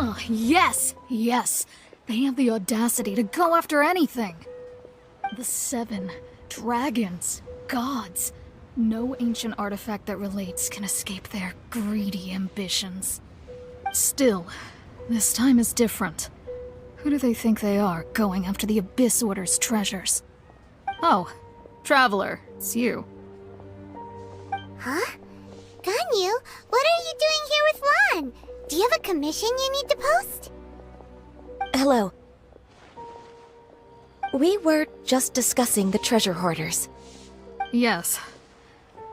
Oh, yes! Yes! They have the audacity to go after anything! The 7 dragons, gods. No ancient artifact that relates can escape their greedy ambitions. Still, this time is different. Who do they think they are, going after the Abyss Order's treasures? Oh, Traveler, it's you. Huh? Ganyu, what are you doing here with Lan? Do you have a commission you need to post? Hello. We were just discussing the treasure hoarders. Yes.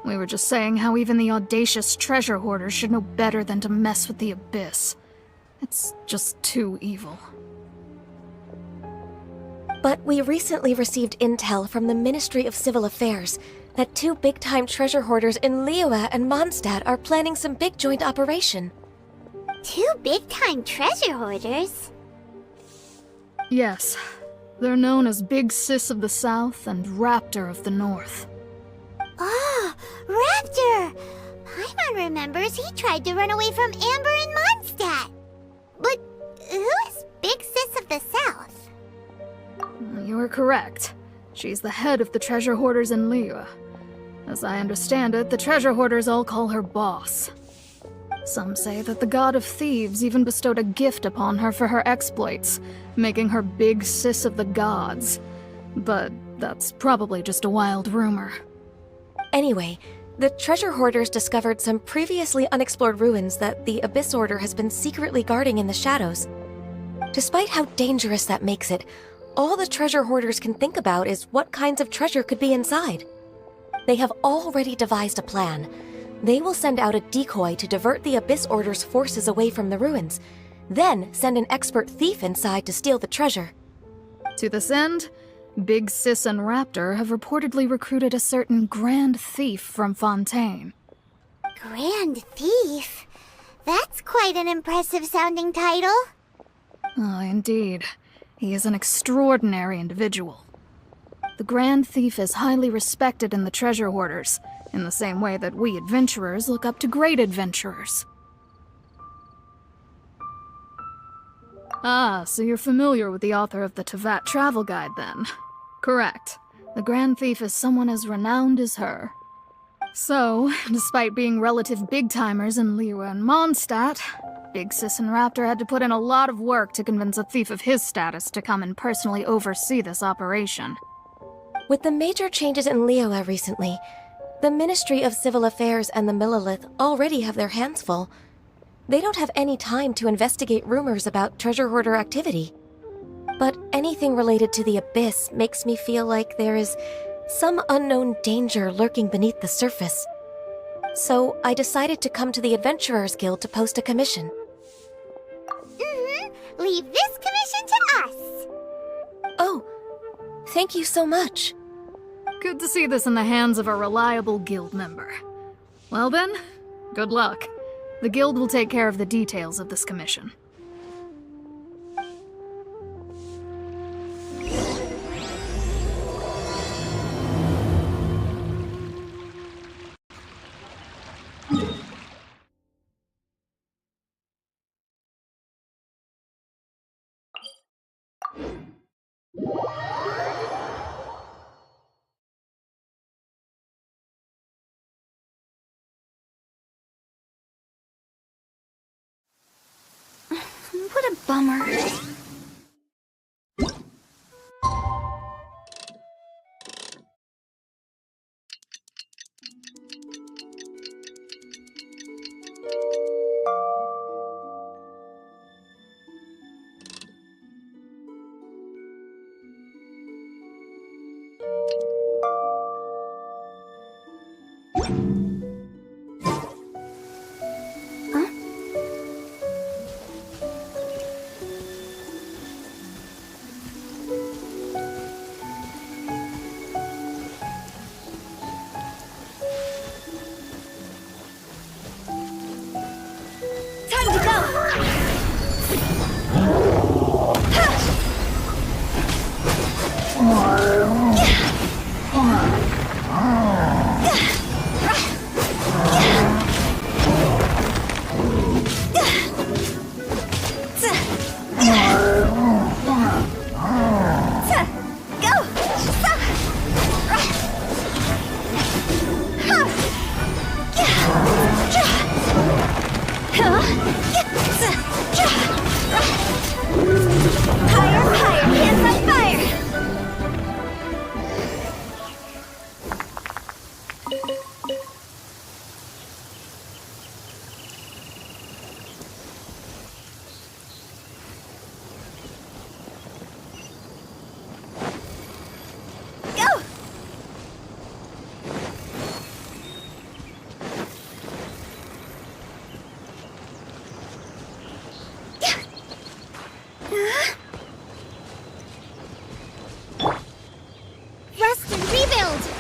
We were just saying how even the audacious treasure hoarders should know better than to mess with the Abyss. It's just too evil. But we recently received intel from the Ministry of Civil Affairs that 2 big-time treasure hoarders in Liyue and Mondstadt are planning some big joint operation. 2 big-time treasure hoarders? Yes. They're known as Big Sis of the South and Raptor of the North. Oh, Raptor! Paimon remembers he tried to run away from Amber in Mondstadt. But who is Big Sis of the South? You are correct. She's the head of the treasure hoarders in Liyue. As I understand it, the treasure hoarders all call her boss. Some say that the god of thieves even bestowed a gift upon her for her exploits, making her Big Sis of the gods. But that's probably just a wild rumor. Anyway, the treasure hoarders discovered some previously unexplored ruins that the Abyss Order has been secretly guarding in the shadows. Despite how dangerous that makes it, all the treasure hoarders can think about is what kinds of treasure could be inside. They have already devised a plan. They will send out a decoy to divert the Abyss Order's forces away from the ruins, then send an expert thief inside to steal the treasure. To this end, Big Sis and Raptor have reportedly recruited a certain Grand Thief from Fontaine. Grand Thief? That's quite an impressive sounding title. Oh, indeed. He is an extraordinary individual. The Grand Thief is highly respected in the treasure hoarders, in the same way that we adventurers look up to great adventurers. Ah, so you're familiar with the author of the Tevat Travel Guide, then? Correct. The Grand Thief is someone as renowned as her. So, despite being relative big-timers in Liyue and Mondstadt, Big Sis and Raptor had to put in a lot of work to convince a thief of his status to come and personally oversee this operation. With the major changes in Liyue recently, the Ministry of Civil Affairs and the Millelith already have their hands full. They don't have any time to investigate rumors about treasure hoarder activity. But anything related to the Abyss makes me feel like there is some unknown danger lurking beneath the surface. So I decided to come to the Adventurers Guild to post a commission. Leave this commission to us. Oh, thank you so much. Good to see this in the hands of a reliable guild member. Well then, good luck. The guild will take care of the details of this commission. What a bummer. Rest and rebuild!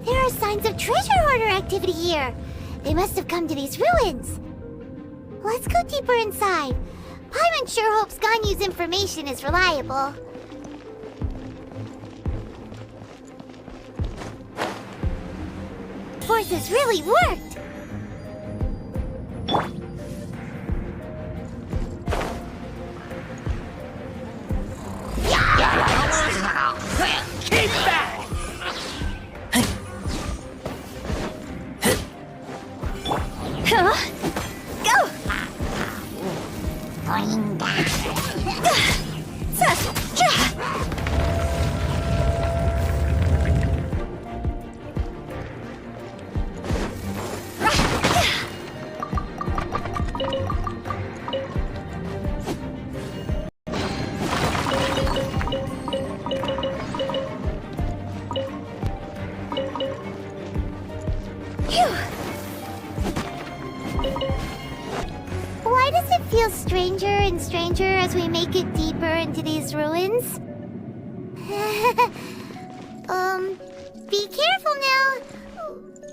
There are signs of treasure hoarder activity here. They must have come to these ruins. Let's go deeper inside. Paimon sure hopes Ganyu's information is reliable. Forces really worked! Why does it feel stranger and stranger as we make it deeper into these ruins? Be careful now.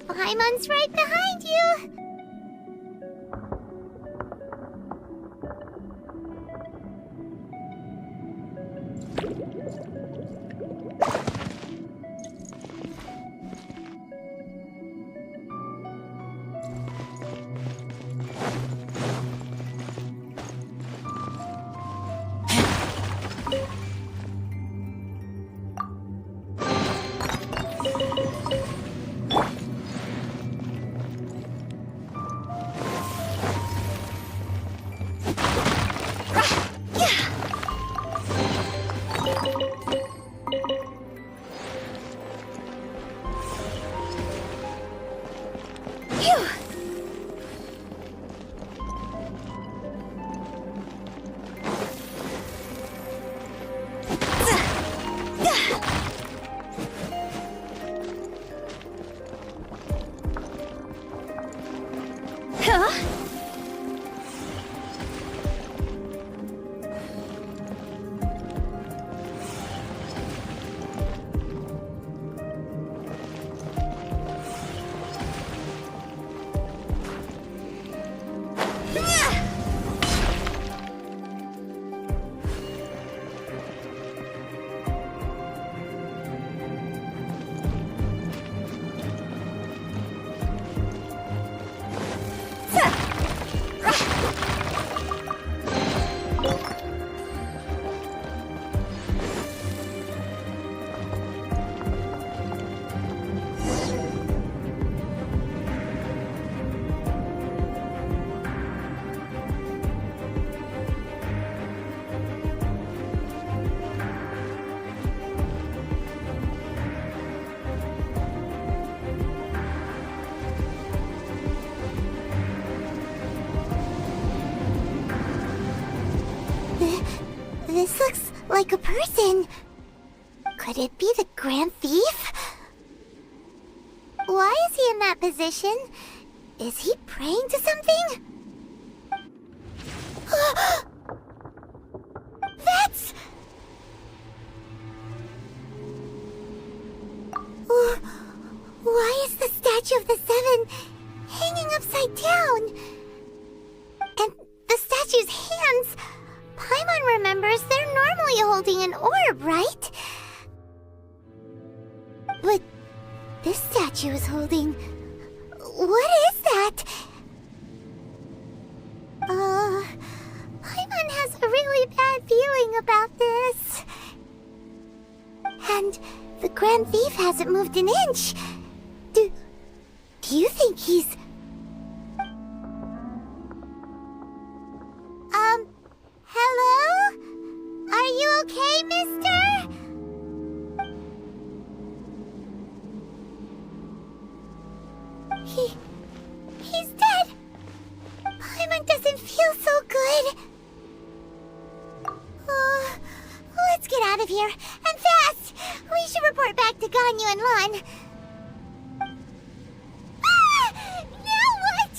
Paimon's right behind you. This looks like a person. Could it be the Grand Thief? Why is he in that position? Is he praying to something? That's... Why is the statue of the Seven hanging upside down? And the statue's hands... Paimon remembers they're normally holding an orb, right? But this statue is holding... What is that? Paimon has a really bad feeling about this. And the Grand Thief hasn't moved an inch. Do you think he's... Hello? Are you okay, mister? He's dead. Paimon doesn't feel so good. Let's get out of here, and fast! We should report back to Ganyu and Lan. Now what?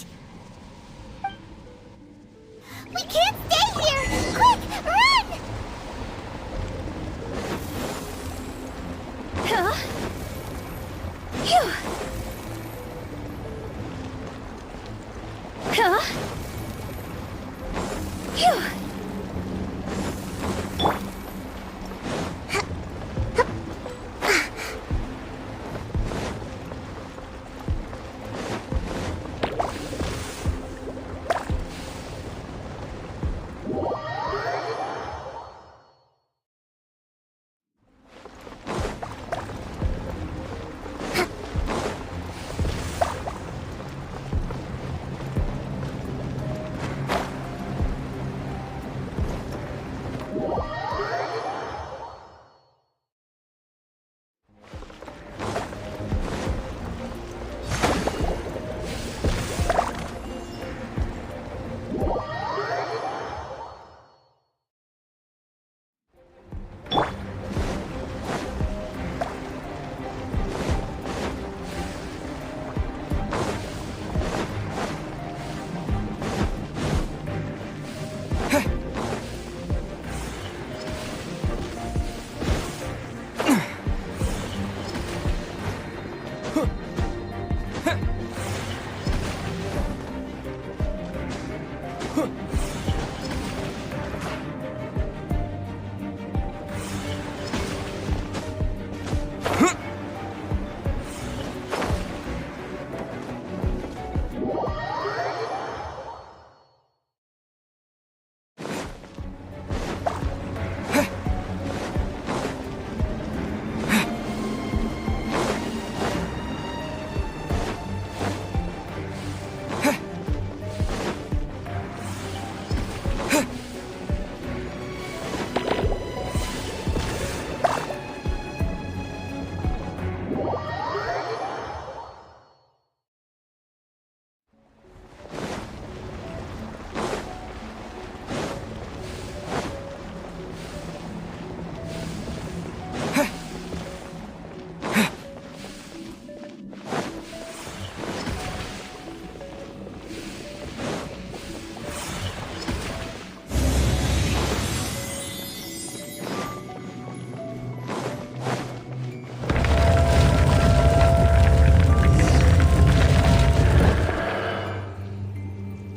We can't stay here! Quick, run! Phew. Phew.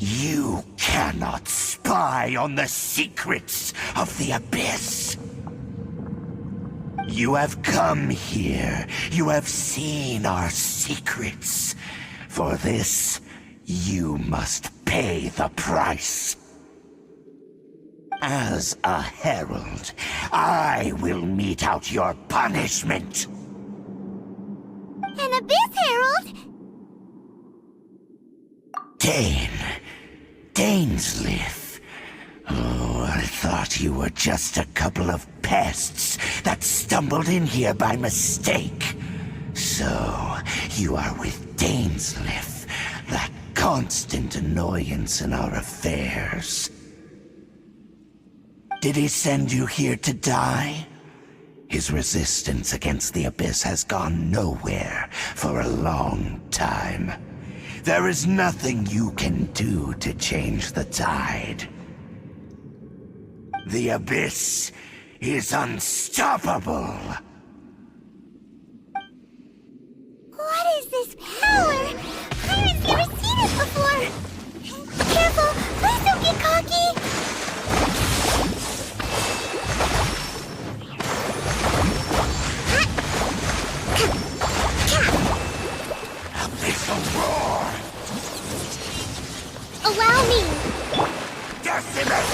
You cannot spy on the secrets of the Abyss. You have come here. You have seen our secrets. For this, you must pay the price. As a herald, I will mete out your punishment. An Abyss Herald? Dainsleif. Oh, I thought you were just a couple of pests that stumbled in here by mistake. So, you are with Dainsleif, that constant annoyance in our affairs. Did he send you here to die? His resistance against the Abyss has gone nowhere for a long time. There is nothing you can do to change the tide. The Abyss is unstoppable. What is this power? Pirate's never seen it before! Careful! Please don't get cocky! Abyssal roar! Allow me! Decimate!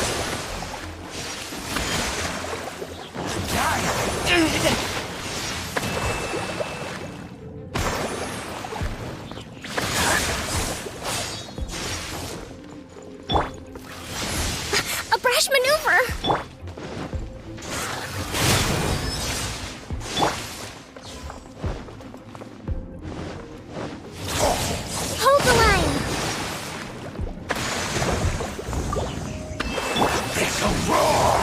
A brash maneuver! Hold the line! Abyssal roar!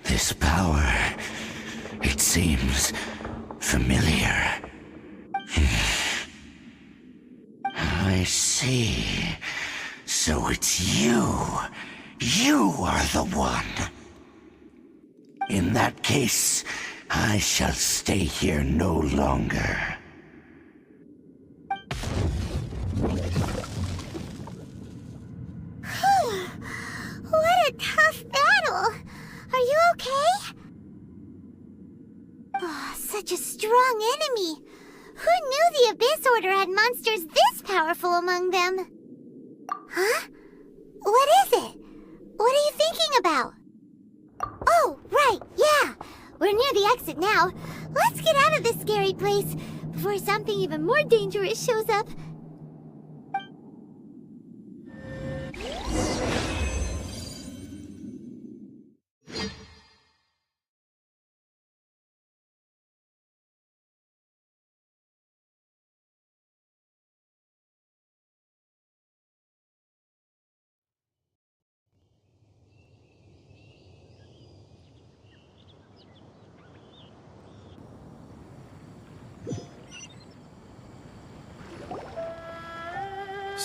This power, it seems familiar. I see. So it's you. You are the one. In that case, I shall stay here no longer. What a tough battle! Are you okay? Oh, such a strong enemy! Who knew the Abyss Order had monsters this powerful among them? Huh? What is it? What are you thinking about? Oh, right, yeah! We're near the exit now. Let's get out of this scary place before something even more dangerous shows up.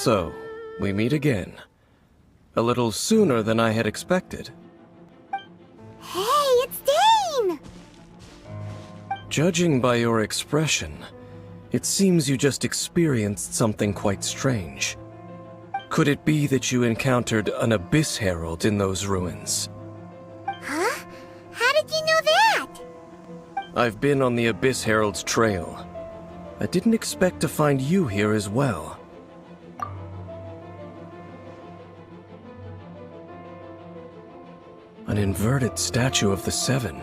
So, we meet again. A little sooner than I had expected. Hey, it's Dane! Judging by your expression, it seems you just experienced something quite strange. Could it be that you encountered an Abyss Herald in those ruins? Huh? How did you know that? I've been on the Abyss Herald's trail. I didn't expect to find you here as well. An inverted statue of the Seven,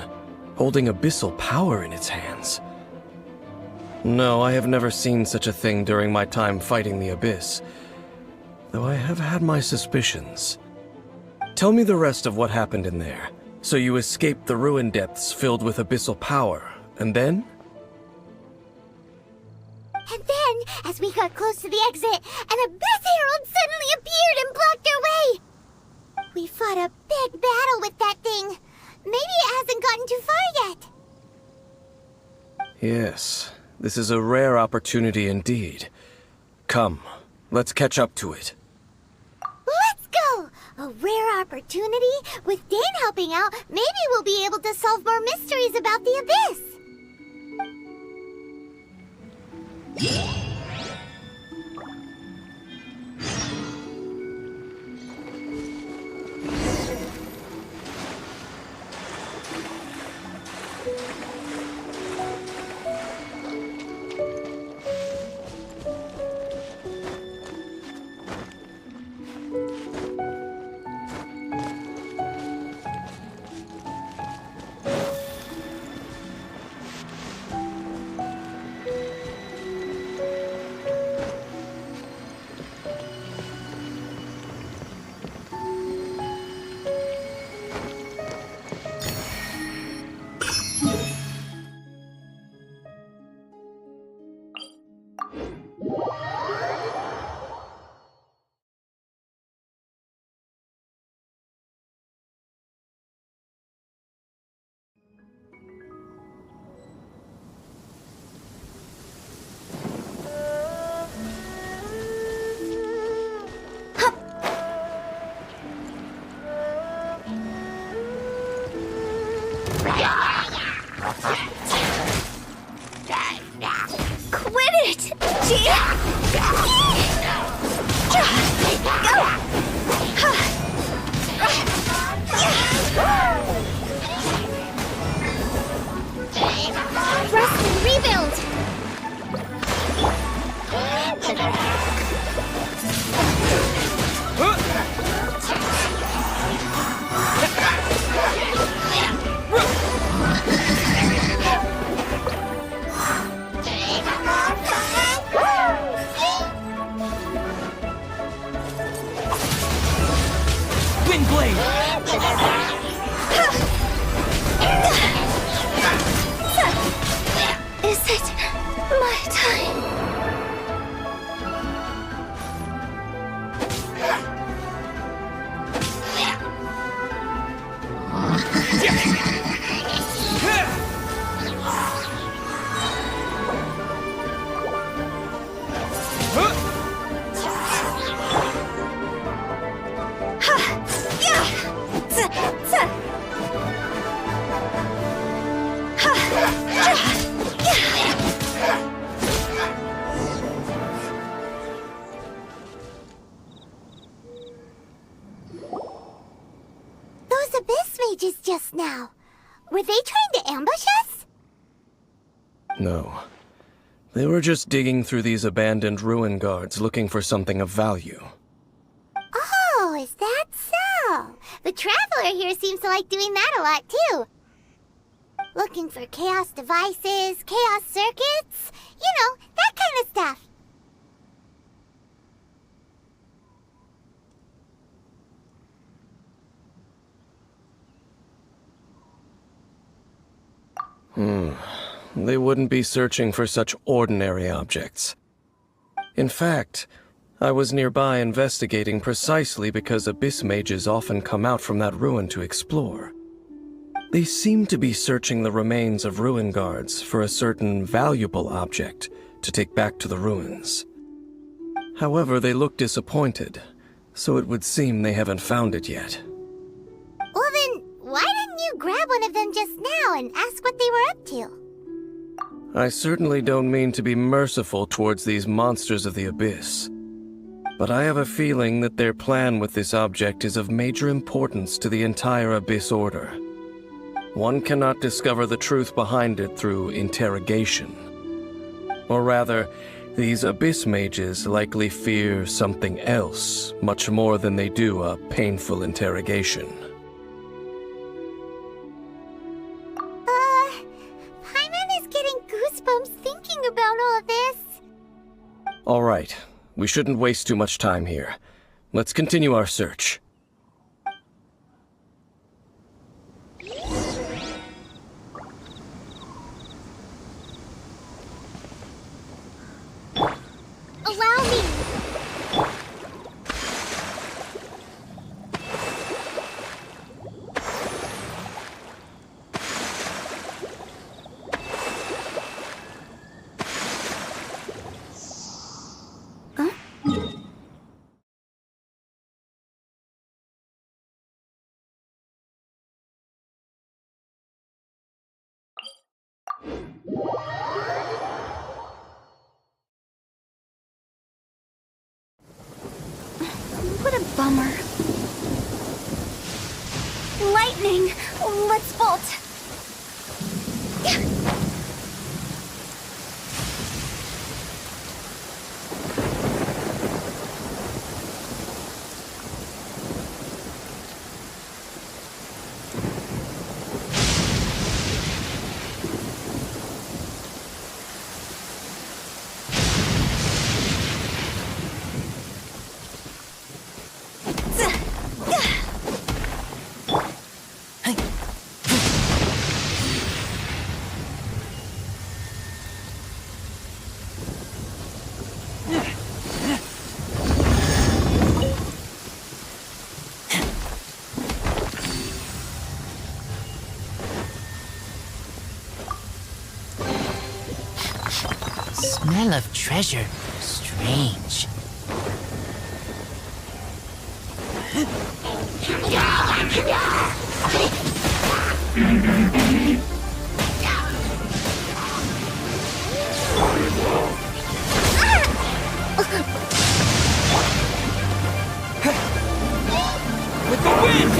holding abyssal power in its hands. No, I have never seen such a thing during my time fighting the Abyss, though I have had my suspicions. Tell me the rest of what happened in there. So you escaped the ruin depths filled with abyssal power, and then? And then, as we got close to the exit, an Abyss Herald suddenly appeared and blocked our way! We fought a big battle with that thing. Maybe it hasn't gotten too far yet. Yes, this is a rare opportunity indeed. Come, let's catch up to it. Let's go! A rare opportunity? With Dane helping out, maybe we'll be able to solve more mysteries about the Abyss. Quit it! Rest and rebuild! Is it my time? Those Abyss mages just now. Were they trying to ambush us? No. They were just digging through these abandoned ruin guards looking for something of value. Oh, is that so? The Traveler here seems to like doing that a lot, too. Looking for chaos devices, chaos circuits, you know, that kind of stuff. They wouldn't be searching for such ordinary objects. In fact, I was nearby investigating precisely because Abyss mages often come out from that ruin to explore. They seem to be searching the remains of ruin guards for a certain valuable object to take back to the ruins. However, they look disappointed, so it would seem they haven't found it yet. Well then, why didn't you grab one of them just now and ask what they were up to? I certainly don't mean to be merciful towards these monsters of the abyss, but I have a feeling that their plan with this object is of major importance to the entire Abyss Order. One cannot discover the truth behind it through interrogation. Or rather, these Abyss mages likely fear something else much more than they do a painful interrogation. Paimon is getting goosebumps thinking about all this. All right, we shouldn't waste too much time here. Let's continue our search. Allow me. What a bummer. Lightning! Let's bolt! Smell of treasure. Strange. With the wind!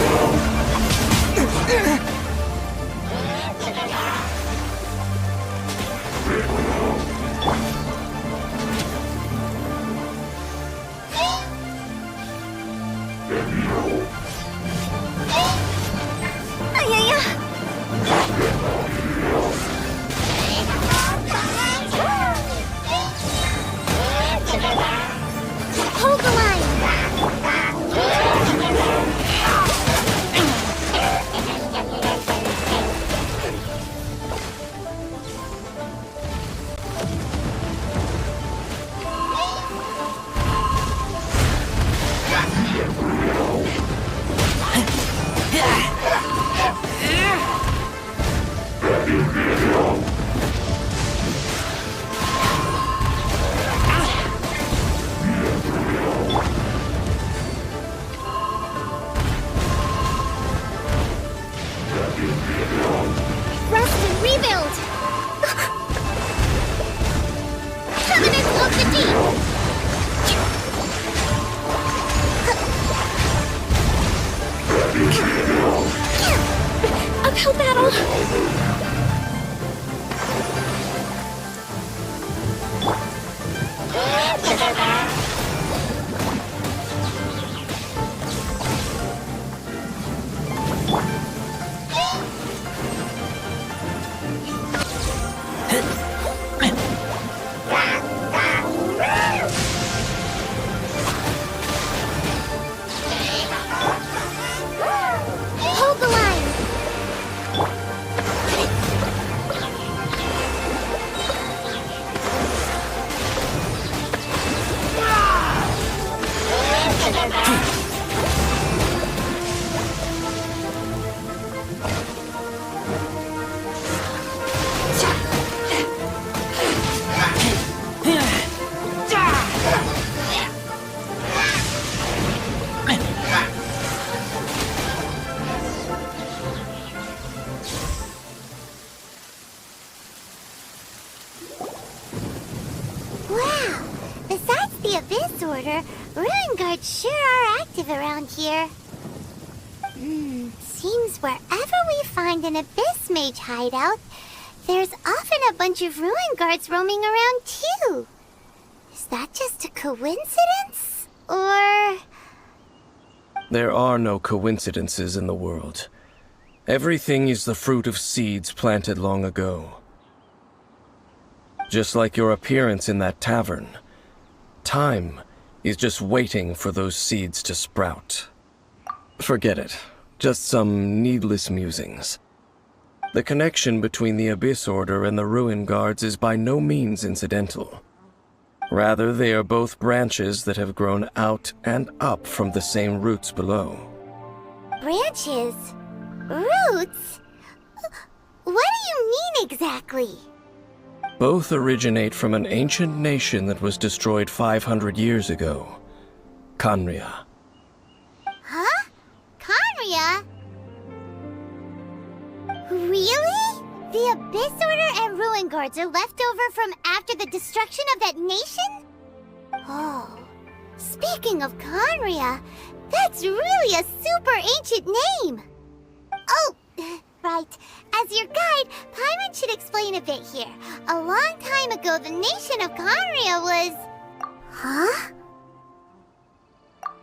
Besides the Abyss Order, Ruin Guards sure are active around here. Seems wherever we find an Abyss Mage hideout, there's often a bunch of Ruin Guards roaming around too. Is that just a coincidence? Or... There are no coincidences in the world. Everything is the fruit of seeds planted long ago. Just like your appearance in that tavern, time is just waiting for those seeds to sprout. Forget it. Just some needless musings. The connection between the Abyss Order and the Ruin Guards is by no means incidental. Rather, they are both branches that have grown out and up from the same roots below. branches? Roots? What do you mean exactly? Both originate from an ancient nation that was destroyed 500 years ago. Khaenri'ah. Huh? Khaenri'ah? Really? The Abyss Order and Ruin Guards are left over from after the destruction of that nation? Oh, speaking of Khaenri'ah, that's really a super ancient name! Oh, right. As your guide, Paimon should explain a bit here. A long time ago, the nation of Khaenri'ah was... Huh?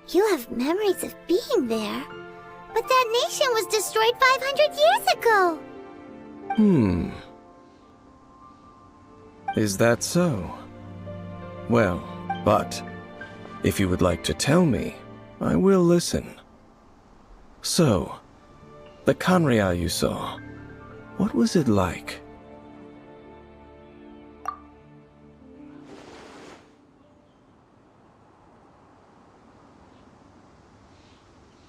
You have memories of being there. But that nation was destroyed 500 years ago! Is that so? Well, but if you would like to tell me, I will listen. So, the Khaenri'ah you saw, what was it like?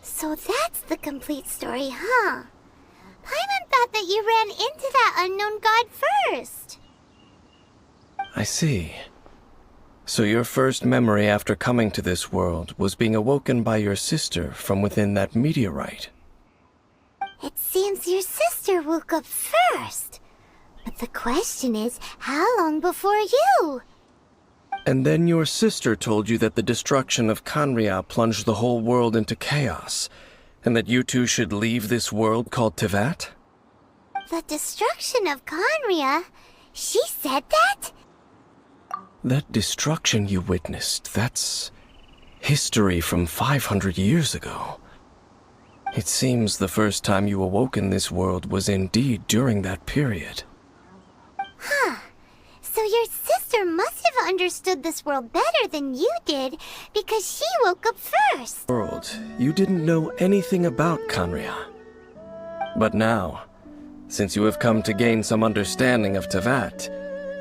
So that's the complete story, huh? Paimon thought that you ran into that unknown god first. I see. So your first memory after coming to this world was being awoken by your sister from within that meteorite. It seems your sister woke up first. But the question is, how long before you? And then your sister told you that the destruction of Khaenri'ah plunged the whole world into chaos, and that you two should leave this world called Teyvat? The destruction of Khaenri'ah? She said that? That destruction you witnessed, that's history from 500 years ago. It seems the first time you awoke in this world was indeed during that period. Huh. So your sister must have understood this world better than you did, because she woke up first. World, you didn't know anything about Khaenri'ah. But now, since you have come to gain some understanding of Teyvat,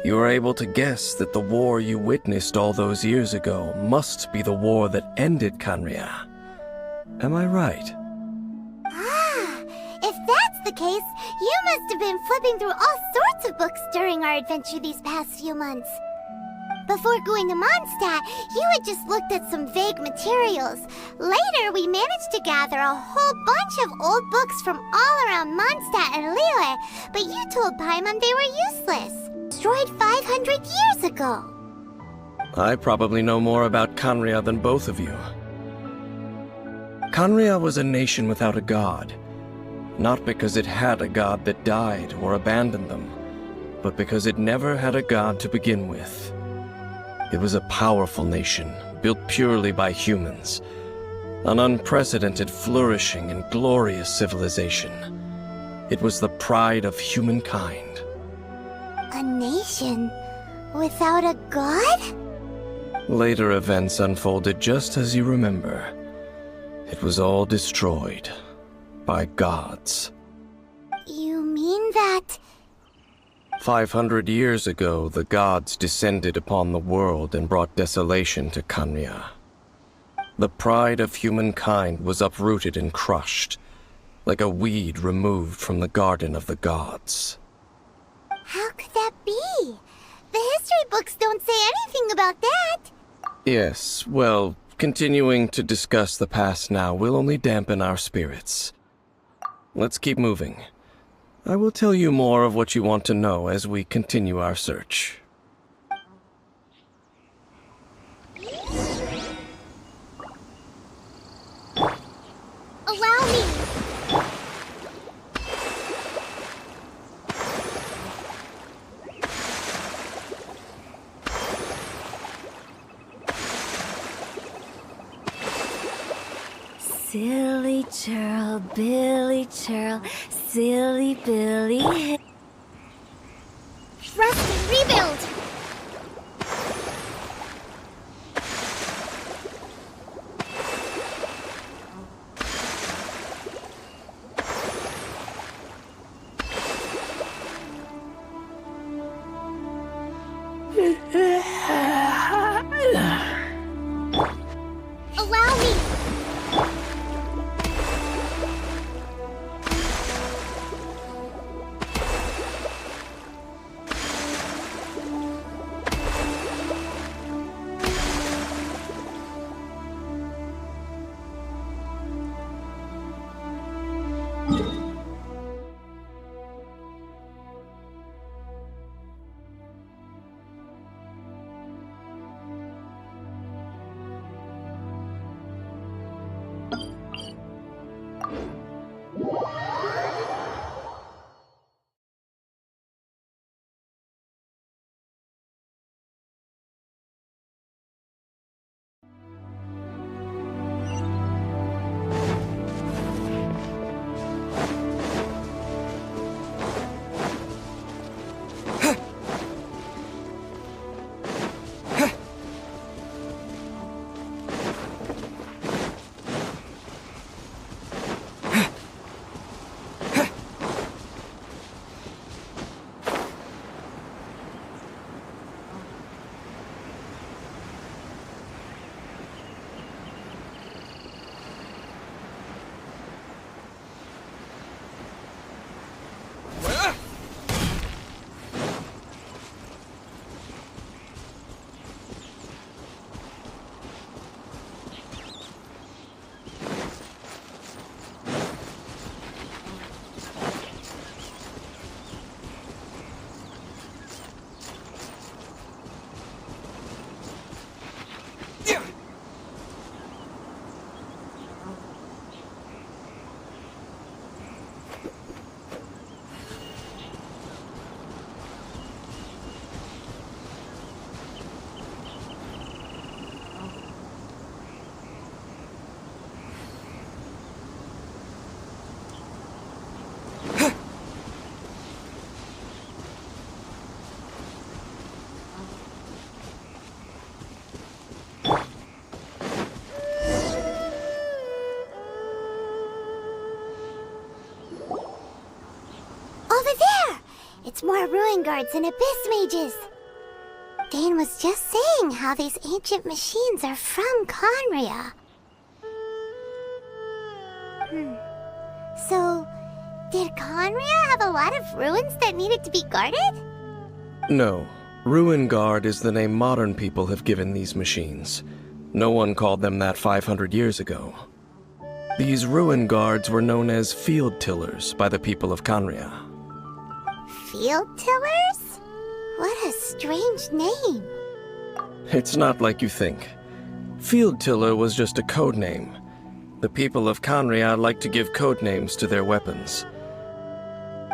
you are able to guess that the war you witnessed all those years ago must be the war that ended Khaenri'ah. Am I right? Ah, if that's the case, you must have been flipping through all sorts of books during our adventure these past few months. Before going to Mondstadt, you had just looked at some vague materials. Later, we managed to gather a whole bunch of old books from all around Mondstadt and Liyue, but you told Paimon they were useless. Destroyed 500 years ago. I probably know more about Khaenri'ah than both of you. Khaenri'ah was a nation without a god. Not because it had a god that died or abandoned them, but because it never had a god to begin with. It was a powerful nation, built purely by humans. An unprecedented, flourishing, and glorious civilization. It was the pride of humankind. A nation without a god? Later events unfolded just as you remember. It was all destroyed by gods. You mean that... 500 years ago, the gods descended upon the world and brought desolation to Khaenri'ah. The pride of humankind was uprooted and crushed, like a weed removed from the garden of the gods. How could that be? The history books don't say anything about that. Yes, well, continuing to discuss the past now will only dampen our spirits. Let's keep moving. I will tell you more of what you want to know as we continue our search. Allow me! Silly churl, Billy churl, silly Billy. Rest and rebuild! Allow me! It's more ruin guards and abyss mages. Dane was just saying how these ancient machines are from Conria. So, did Conria have a lot of ruins that needed to be guarded? No. Ruin Guard is the name modern people have given these machines. No one called them that 500 years ago. These Ruin Guards were known as Field Tillers by the people of Conria. Field Tillers? What a strange name. It's not like you think. Field Tiller was just a code name. The people of Conria like to give code names to their weapons.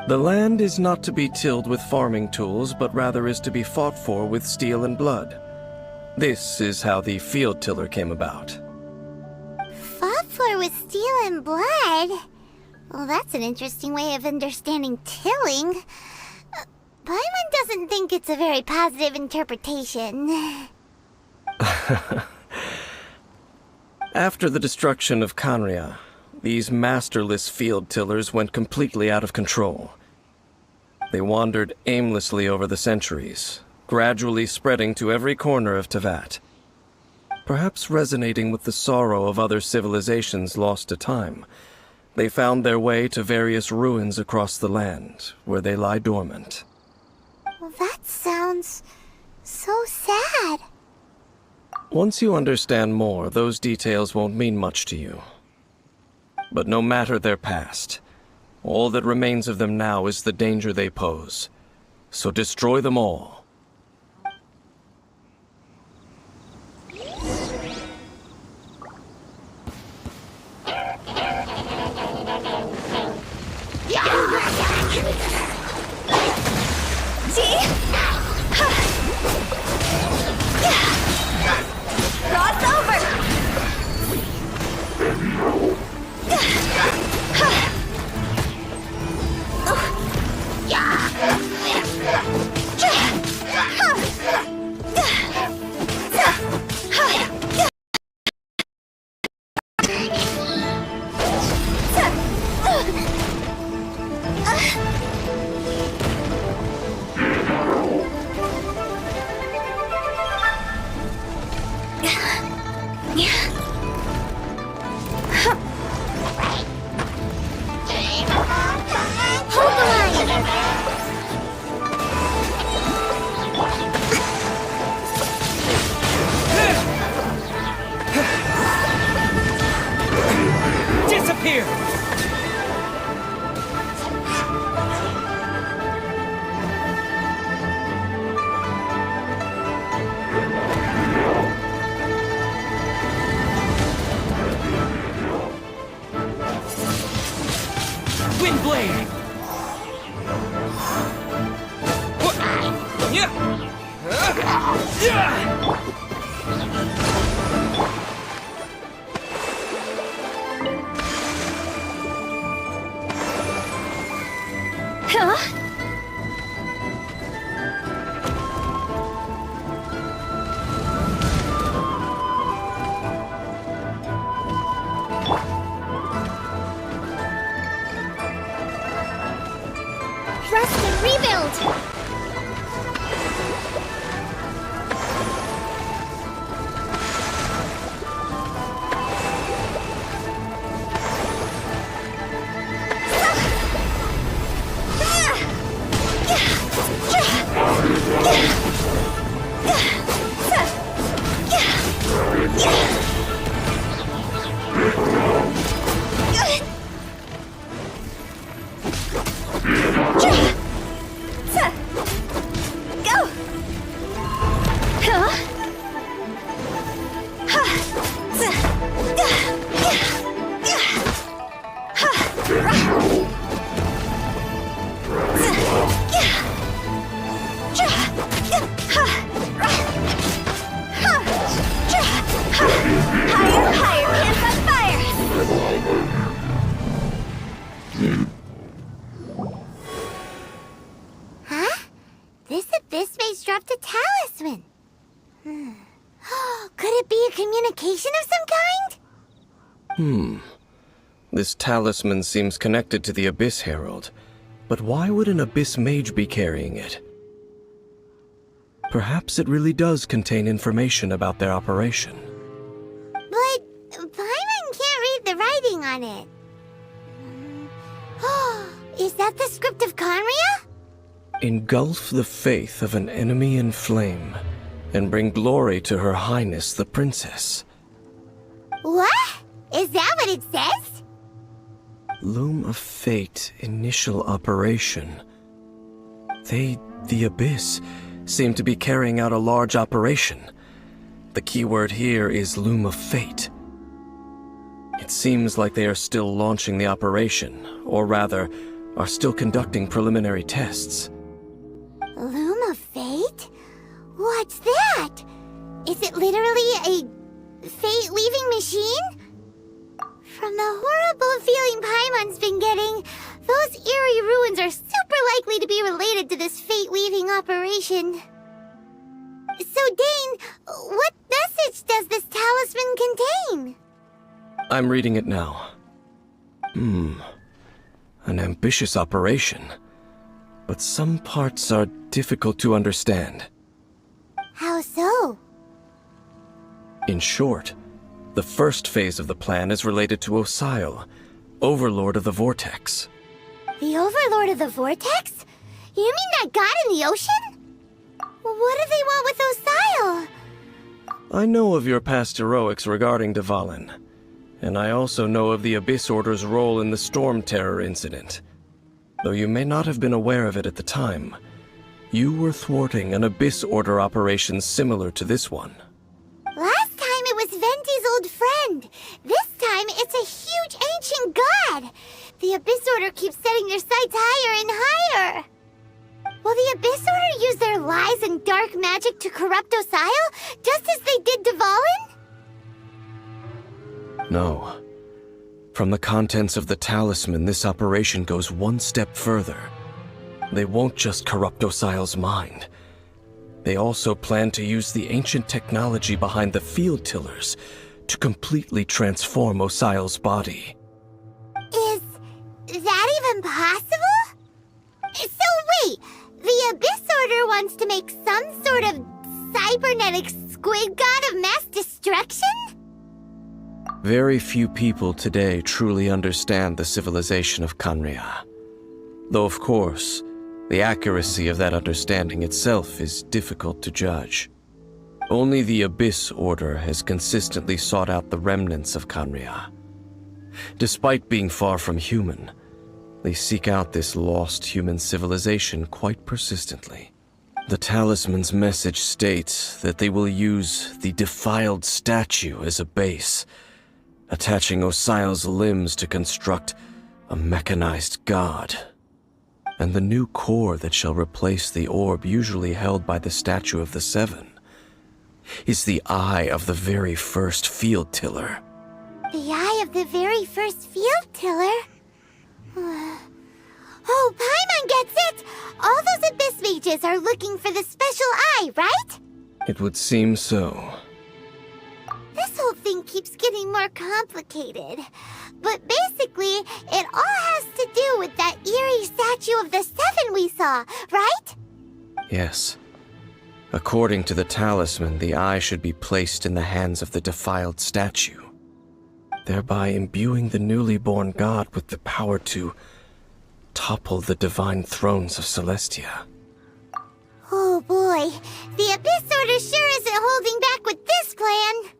The land is not to be tilled with farming tools, but rather is to be fought for with steel and blood. This is how the Field Tiller came about. Fought for with steel and blood? Well, that's an interesting way of understanding tilling. Paimon doesn't think it's a very positive interpretation. After the destruction of Conria, these masterless field tillers went completely out of control. They wandered aimlessly over the centuries, gradually spreading to every corner of Teyvat. Perhaps resonating with the sorrow of other civilizations lost to time, they found their way to various ruins across the land, where they lie dormant. Well, that sounds so sad. Once you understand more, those details won't mean much to you. But no matter their past, all that remains of them now is the danger they pose. So destroy them all. Wind Blade! Yeah! Huh? Rest and rebuild! This abyss maze dropped a talisman. Could it be a communication of some kind? This talisman seems connected to the Abyss Herald. But why would an Abyss Mage be carrying it? Perhaps it really does contain information about their operation. But Paimon can't read the writing on it. Is that the script of Conria? Engulf the faith of an enemy in flame, and bring glory to Her Highness the Princess. What? Is that what it says? Loom of Fate initial operation. They, the Abyss, seem to be carrying out a large operation. The keyword here is Loom of Fate. It seems like they are still launching the operation, or rather, are still conducting preliminary tests. Loom of Fate? What's that? Is it literally a fate-leaving machine? From the horrible feeling Paimon's been getting, those eerie ruins are super likely to be related to this fate-leaving operation. So, Dane, what message does this talisman contain? I'm reading it now. An ambitious operation. But some parts are difficult to understand. How so? In short, the first phase of the plan is related to Osile, Overlord of the Vortex. The Overlord of the Vortex? You mean that god in the ocean? What do they want with Osile? I know of your past heroics regarding Dvalin, and I also know of the Abyss Order's role in the Storm Terror incident. Though you may not have been aware of it at the time, you were thwarting an Abyss Order operation similar to this one. Last time it was Venti's old friend. This time it's a huge ancient god. The Abyss Order keeps setting their sights higher and higher. Will the Abyss Order use their lies and dark magic to corrupt Osile, just as they did Dvalin? No. From the contents of the talisman, this operation goes one step further. They won't just corrupt Osile's mind. They also plan to use the ancient technology behind the field tillers to completely transform Osile's body. Is that even possible? So wait, the Abyss Order wants to make some sort of cybernetic squid god of mass destruction? Very few people today truly understand the civilization of Conria. Though of course, the accuracy of that understanding itself is difficult to judge. Only the Abyss Order has consistently sought out the remnants of Conria. Despite being far from human, they seek out this lost human civilization quite persistently. The talisman's message states that they will use the defiled statue as a base, attaching Osile's limbs to construct A mechanized god. And the new core that shall replace the orb usually held by the statue of the Seven is the eye of the very first field tiller. The eye of the very first field tiller? Oh, Paimon gets it! All those Abyss mages are looking for the special eye, right? It would seem so. This whole thing keeps getting more complicated. But basically, it all has to do with that eerie statue of the Seven we saw, right? Yes. According to the talisman, the eye should be placed in the hands of the defiled statue, thereby imbuing the newly born god with the power to topple the divine thrones of Celestia. Oh boy, the Abyss Order sure isn't holding back with this plan.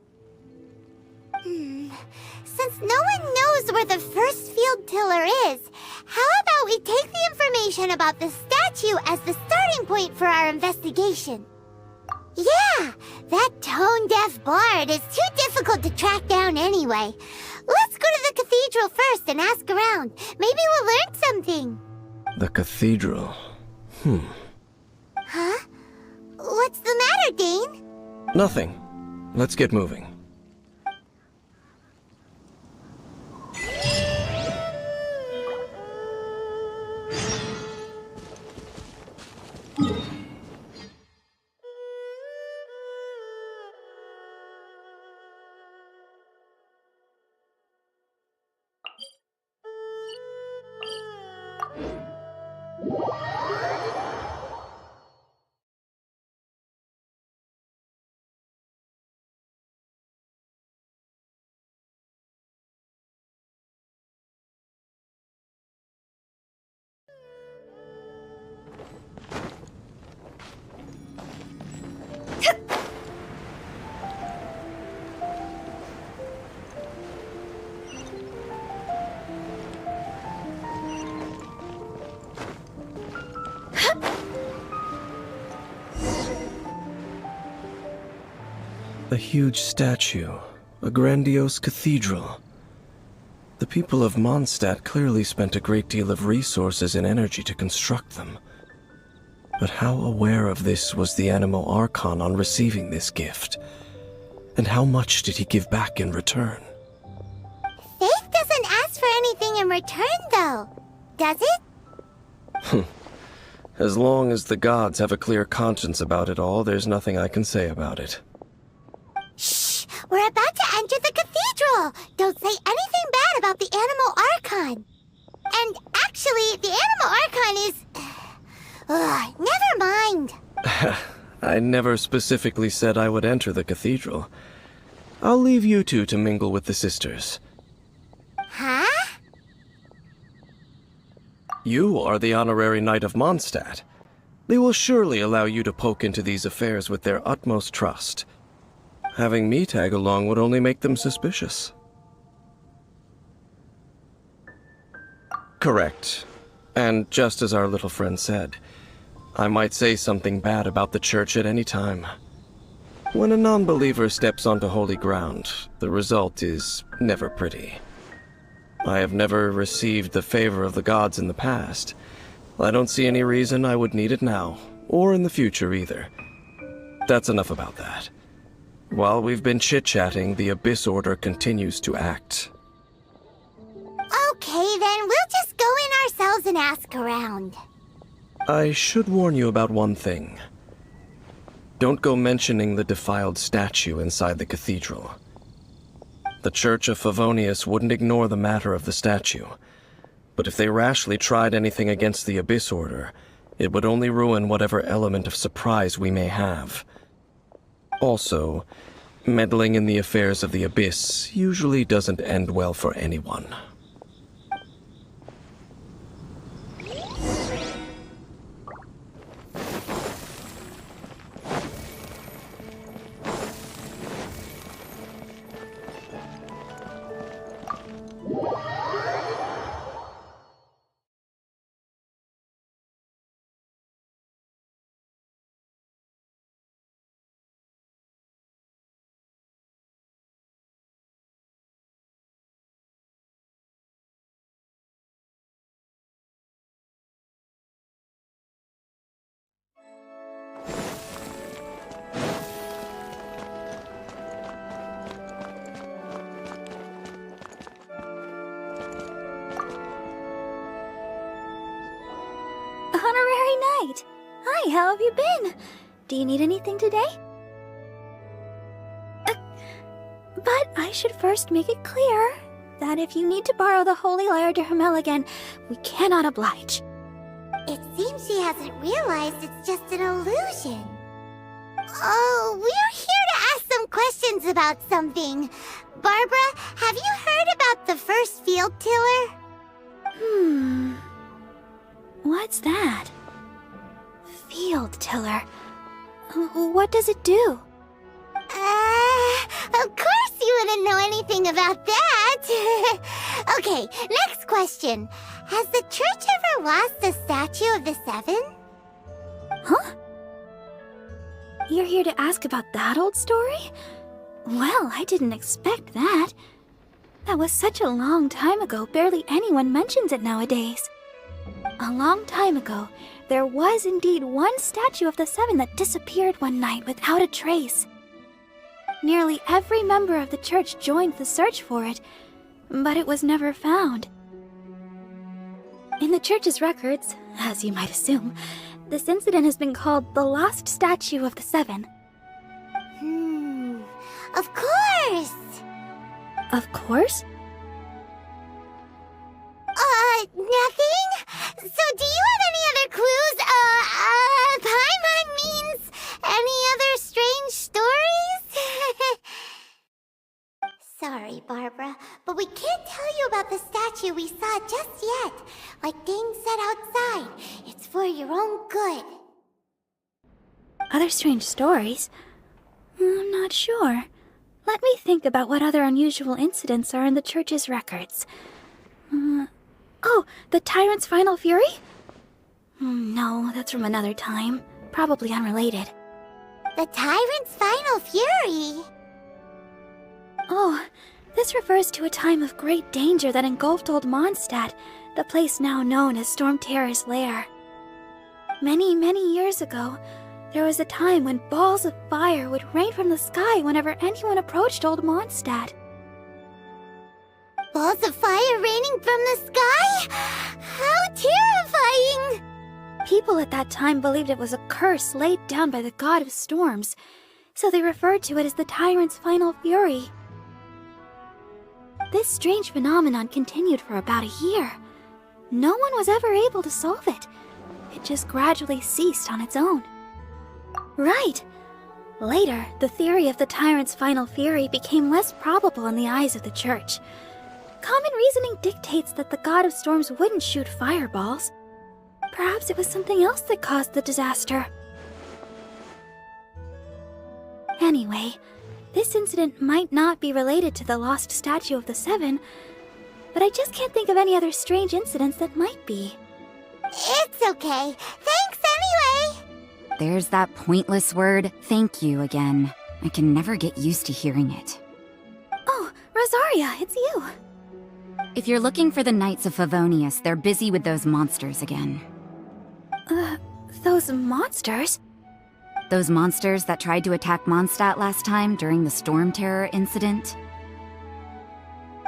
Since no one knows where the first field tiller is, how about we take the information about the statue as the starting point for our investigation? Yeah, that tone-deaf bard is too difficult to track down anyway. Let's go to the cathedral first and ask around. Maybe we'll learn something. The cathedral. Huh? What's the matter, Dane? Nothing. Let's get moving. A huge statue, a grandiose cathedral. The people of Mondstadt clearly spent a great deal of resources and energy to construct them. But how aware of this was the Animo Archon on receiving this gift? And how much did he give back in return? Faith doesn't ask for anything in return, though. Does it? As long as the gods have a clear conscience about it all, there's nothing I can say about it. Shh! We're about to enter the cathedral! Don't say anything bad about the Animo Archon! And actually, the Animo Archon is... never mind! I never specifically said I would enter the cathedral. I'll leave you two to mingle with the sisters. Huh? You are the honorary knight of Mondstadt. They will surely allow you to poke into these affairs with their utmost trust. Having me tag along would only make them suspicious. Correct. And just as our little friend said, I might say something bad about the church at any time. When a non-believer steps onto holy ground, the result is never pretty. I have never received the favor of the gods in the past. I don't see any reason I would need it now, or in the future either. That's enough about that. While we've been chit-chatting, the Abyss Order continues to act. Okay, then we'll just go in ourselves and ask around. I should warn you about one thing. Don't go mentioning the defiled statue inside the cathedral. The Church of Favonius wouldn't ignore the matter of the statue, but if they rashly tried anything against the Abyss Order, it would only ruin whatever element of surprise we may have. Also, meddling in the affairs of the Abyss usually doesn't end well for anyone. Hi, how have you been? Do you need anything today? But I should first make it clear that if you need to borrow the Holy Lyre de Hermel again, we cannot oblige. It seems she hasn't realized it's just an illusion. Oh, we're here to ask some questions about something. Barbara, have you heard about the first field tiller? What's that? Field tiller. What does it do? Of course you wouldn't know anything about that. Okay, next question. Has the church ever lost a statue of the Seven? Huh? You're here to ask about that old story? Well, I didn't expect that. That was such a long time ago, barely anyone mentions it nowadays. A long time ago, there was indeed one statue of the Seven that disappeared one night without a trace. Nearly every member of the church joined the search for it, but it was never found. In the church's records, as you might assume, this incident has been called the Lost Statue of the Seven. Of course! Of course? Nothing? So do you have any other clues? Paimon means any other strange stories? Sorry, Barbara, but we can't tell you about the statue we saw just yet. Like Dane said outside, it's for your own good. Other strange stories? I'm not sure. Let me think about what other unusual incidents are in the church's records. Oh, the Tyrant's Final Fury? No, that's from another time. Probably unrelated. The Tyrant's Final Fury? Oh, this refers to a time of great danger that engulfed Old Mondstadt, the place now known as Storm Terror's lair. Many, many years ago, there was a time when balls of fire would rain from the sky whenever anyone approached Old Mondstadt. Balls of fire raining from the sky? How terrifying! People at that time believed it was a curse laid down by the god of storms, so they referred to it as the Tyrant's Final Fury. This strange phenomenon continued for about a year. No one was ever able to solve it. It just gradually ceased on its own. Right. Later, the theory of the Tyrant's Final Fury became less probable in the eyes of the church. Common reasoning dictates that the god of storms wouldn't shoot fireballs. Perhaps it was something else that caused the disaster. Anyway, this incident might not be related to the lost statue of the Seven, but I just can't think of any other strange incidents that might be. It's okay. Thanks anyway! There's that pointless word, thank you, again. I can never get used to hearing it. Oh, Rosaria, it's you. If you're looking for the Knights of Favonius, they're busy with those monsters again. Those monsters? Those monsters that tried to attack Mondstadt last time during the Storm Terror incident?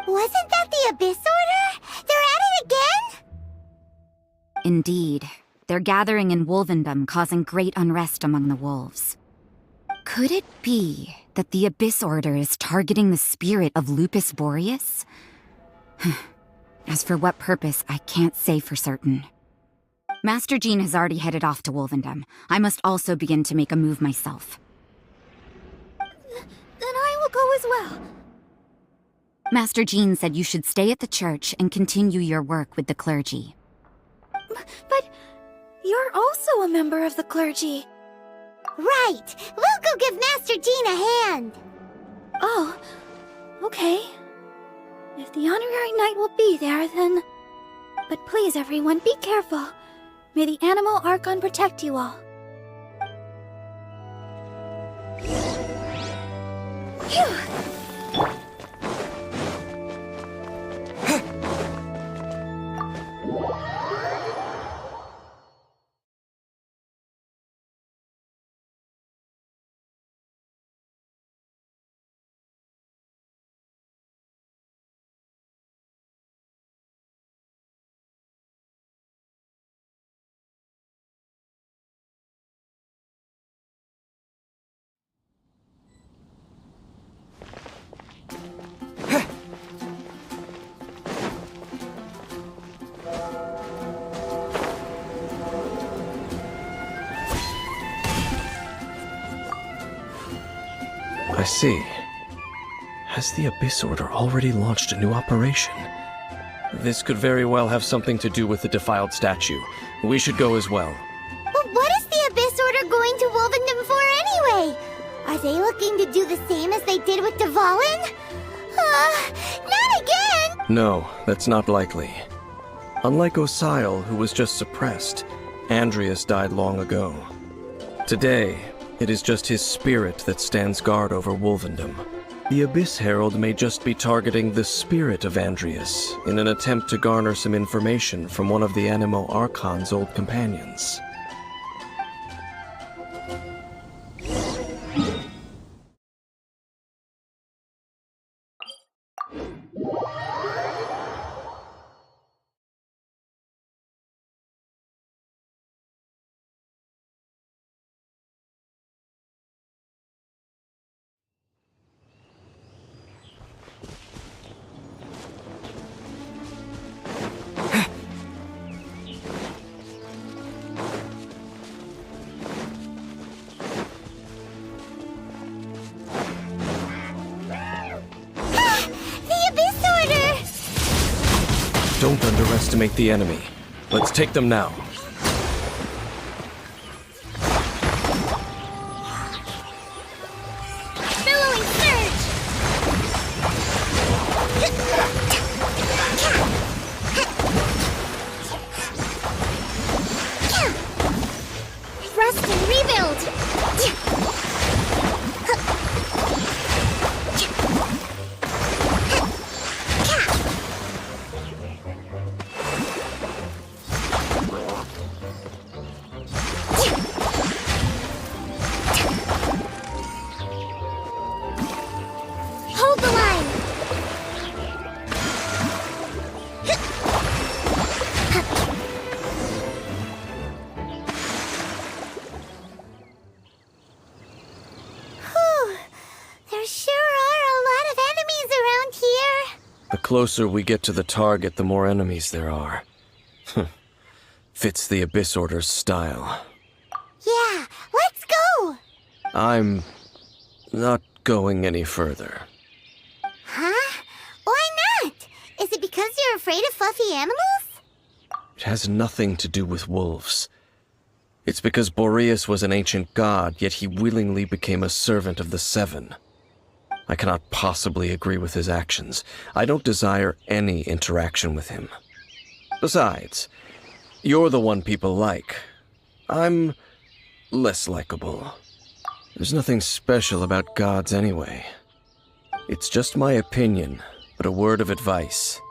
Wasn't that the Abyss Order? They're at it again? Indeed. They're gathering in Wolvendom, causing great unrest among the wolves. Could it be that the Abyss Order is targeting the spirit of Lupus Boreas? As for what purpose, I can't say for certain. Master Jean has already headed off to Wolvendom. I must also begin to make a move myself. Then I will go as well. Master Jean said you should stay at the church and continue your work with the clergy. But you're also a member of the clergy. Right! We'll go give Master Jean a hand! Oh, okay. If the honorary knight will be there, then... But please, everyone, be careful. May the Animal Archon protect you all. Phew! I see. Has the Abyss Order already launched a new operation? This could very well have something to do with the defiled statue. We should go as well. But what is the Abyss Order going to Wolvendom for anyway? Are they looking to do the same as they did with Dvalin? Not again! No, that's not likely. Unlike Osile, who was just suppressed, Andreas died long ago. Today, it is just his spirit that stands guard over Wolvendom. The Abyss Herald may just be targeting the spirit of Andreas in an attempt to garner some information from one of the Animo Archon's old companions. Don't underestimate the enemy. Let's take them now. Billowing surge! Rust and rebuild! Hold the line! Whew. There sure are a lot of enemies around here. The closer we get to the target, the more enemies there are. Fits the Abyss Order's style. Yeah, let's go! I'm not going any further. Huh? Why not? Is it because you're afraid of fluffy animals? It has nothing to do with wolves. It's because Boreas was an ancient god, yet he willingly became a servant of the Seven. I cannot possibly agree with his actions. I don't desire any interaction with him. Besides, you're the one people like. I'm less likable. There's nothing special about gods anyway. It's just my opinion, but a word of advice.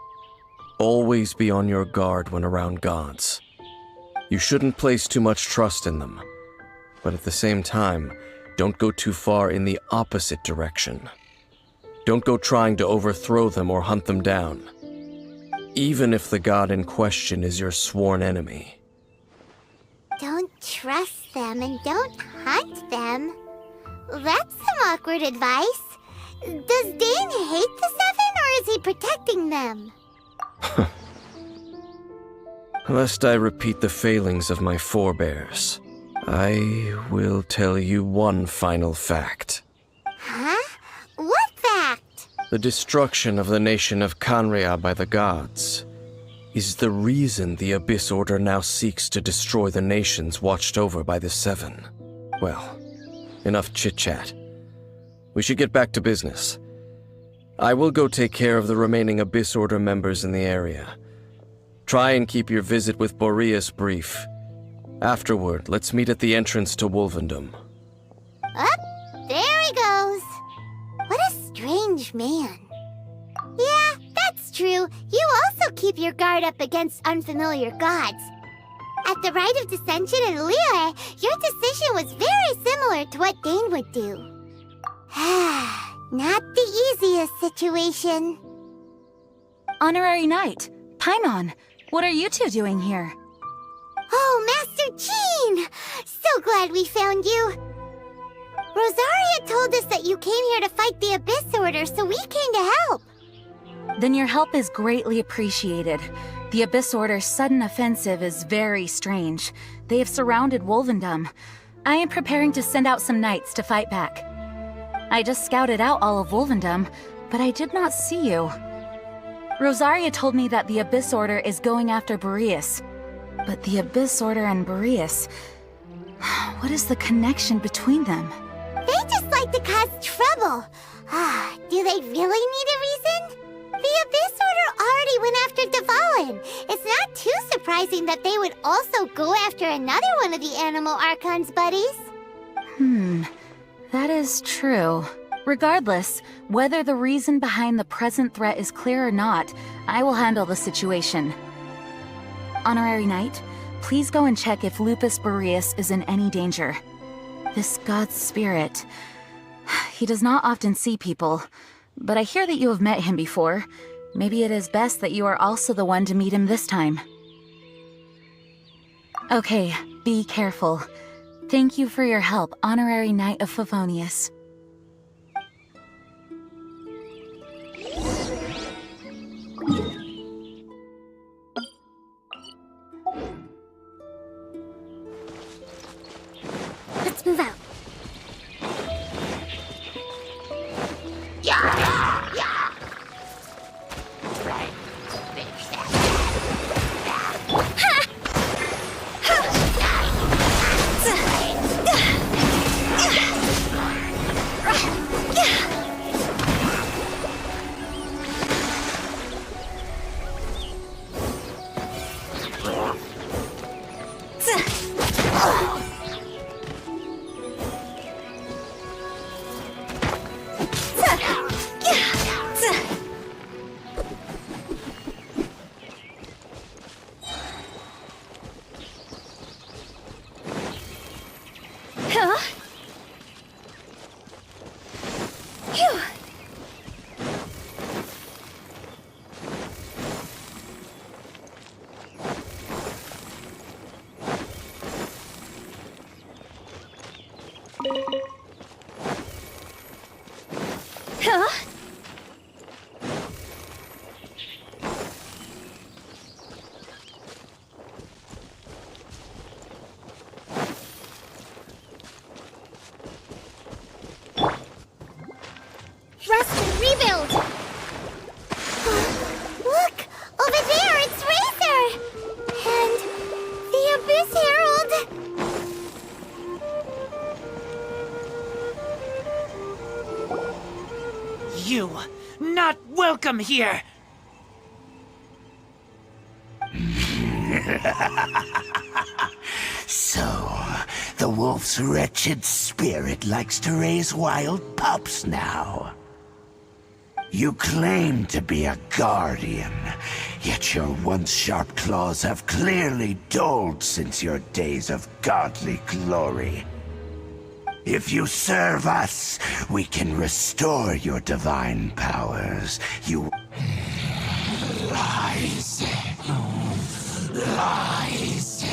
Always be on your guard when around gods. You shouldn't place too much trust in them, but at the same time, don't go too far in the opposite direction. Don't go trying to overthrow them or hunt them down, even if the god in question is your sworn enemy. Don't trust them and don't hunt them. That's some awkward advice. Does Dane hate the Seven, or is he protecting them? Lest I repeat the failings of my forebears, I will tell you one final fact. Huh? What fact? The destruction of the nation of Kanria by the gods is the reason the Abyss Order now seeks to destroy the nations watched over by the Seven. Well, enough chit-chat. We should get back to business. I will go take care of the remaining Abyss Order members in the area. Try and keep your visit with Boreas brief. Afterward, let's meet at the entrance to Wolvendom. Up, there he goes. What a strange man. Yeah, that's true. You also keep your guard up against unfamiliar gods. At the Rite of Dissension in Liyue, your decision was very similar to what Dane would do. Not the easiest situation. Honorary Knight, Paimon, what are you two doing here? Oh, Master Jean! So glad we found you. Rosaria told us that you came here to fight the Abyss Order, so we came to help. Then your help is greatly appreciated. The Abyss Order's sudden offensive is very strange. They have surrounded Wolvendom. I am preparing to send out some knights to fight back. I just scouted out all of Wolvendom, but I did not see you. Rosaria told me that the Abyss Order is going after Boreas. But the Abyss Order and Boreas... What is the connection between them? They just like to cause trouble. Do they really need a reason? The Abyss Order already went after Devalin. It's not too surprising that they would also go after another one of the Animal Archon's buddies. That is true. Regardless, whether the reason behind the present threat is clear or not, I will handle the situation. Honorary Knight, please go and check if Lupus Boreas is in any danger. This god's spirit... He does not often see people, but I hear that you have met him before. Maybe it is best that you are also the one to meet him this time. Okay, be careful. Thank you for your help, Honorary Knight of Favonius. Let's move out. Rest and rebuild! Look! Over there, it's Razor! And the Abyss Herald! You, not welcome here! So, the wolf's wretched spirit likes to raise wild pups now. You claim to be a guardian, yet your once sharp claws have clearly dulled since your days of godly glory. If you serve us, we can restore your divine powers. You... Lies. Lies.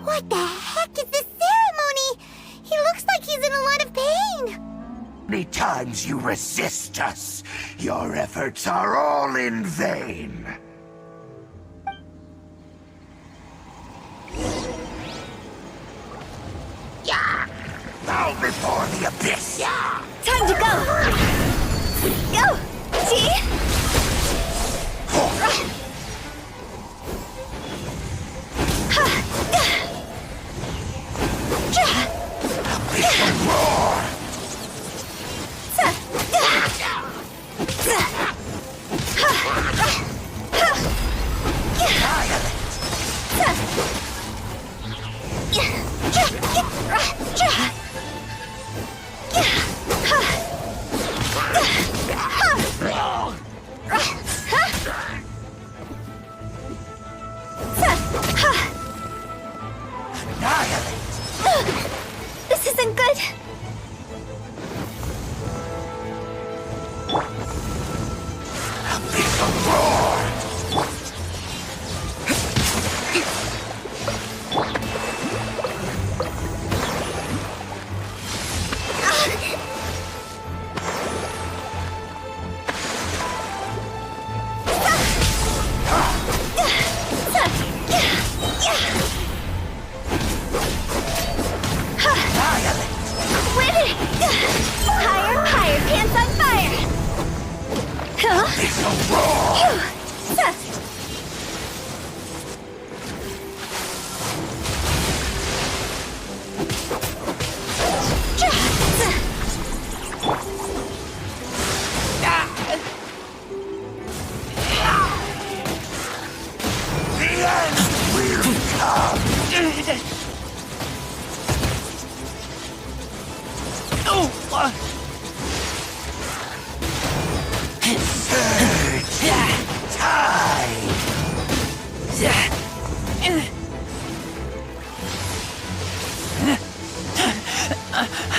What the heck is this ceremony? He looks like he's in a lot of pain. Many times you resist us, your efforts are all in vain. Bow before the abyss! Time to go! Go! See? Roar! This isn't good.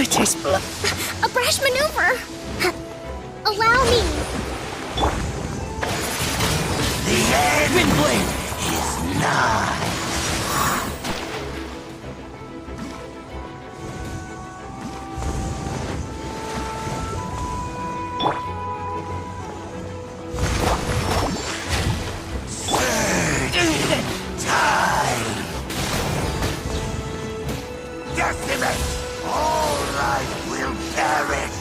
I taste blood. A brash maneuver! Allow me! The end Windblade! is nigh. All life will perish.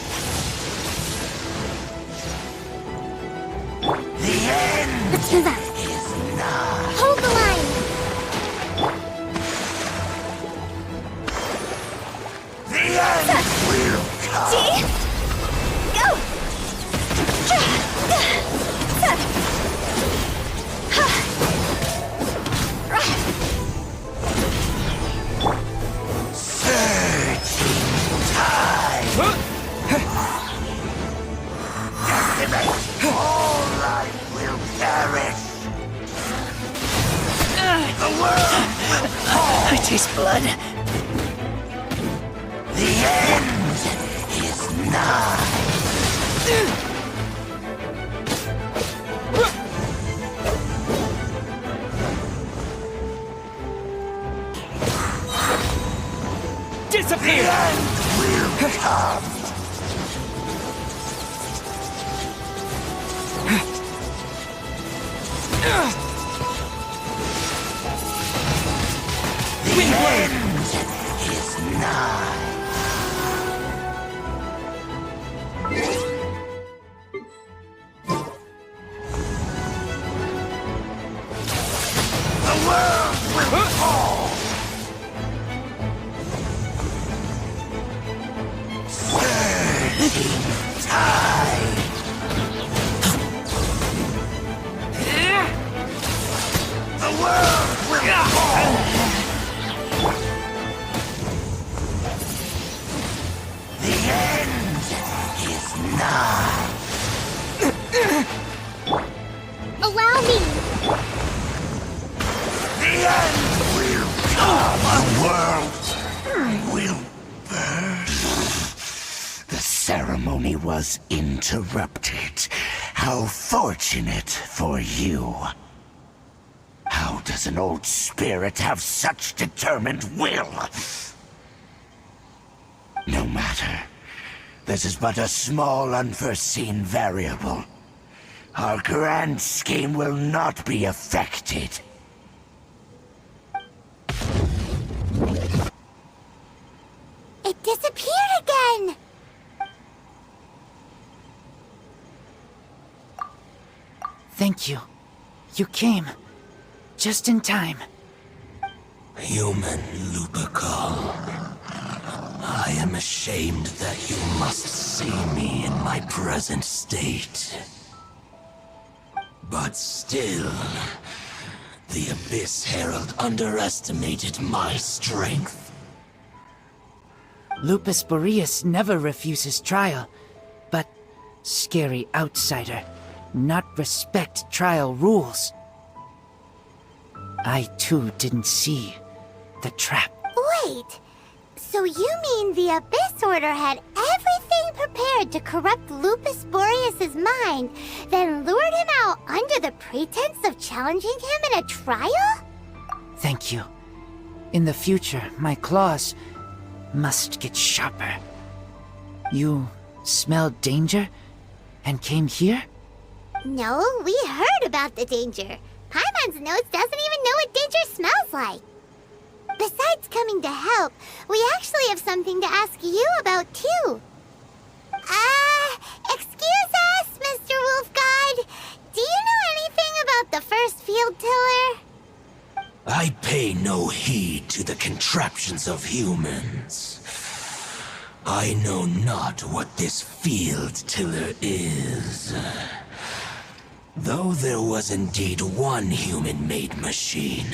The end Let's move out. is nigh. Hold the line! The end will come. Go! All life will perish. The world will fall. I taste blood. The end is nigh. Disappear! The end will come. The end is nigh. The world will fall. Surging tide. The world will fall. The end is nigh. Allow me! The end will come. The world will burn. The ceremony was interrupted. How fortunate for you. How does an old spirit have such determined will? No matter. This is but a small unforeseen variable. Our grand scheme will not be affected. It disappeared again! Thank you. You came. Just in time. Human Lupercal. I am ashamed that you must see me in my present state. But still, the Abyss Herald underestimated my strength. Lupus Boreas never refuses trial, but scary outsider, not respect trial rules. I too didn't see the trap. Wait, so you mean the Abyss Order had everything prepared to corrupt Lupus Boreas' mind, then lured him out under the pretense of challenging him in a trial? Thank you. In the future, my claws must get sharper. You smelled danger and came here? No, we heard about the danger. Paimon's nose doesn't even know what danger smells like. Besides coming to help, we actually have something to ask you about too. Excuse us, Mr. Wolf God. contraptions of humans. I know not what this field tiller is. Though there was indeed one human-made machine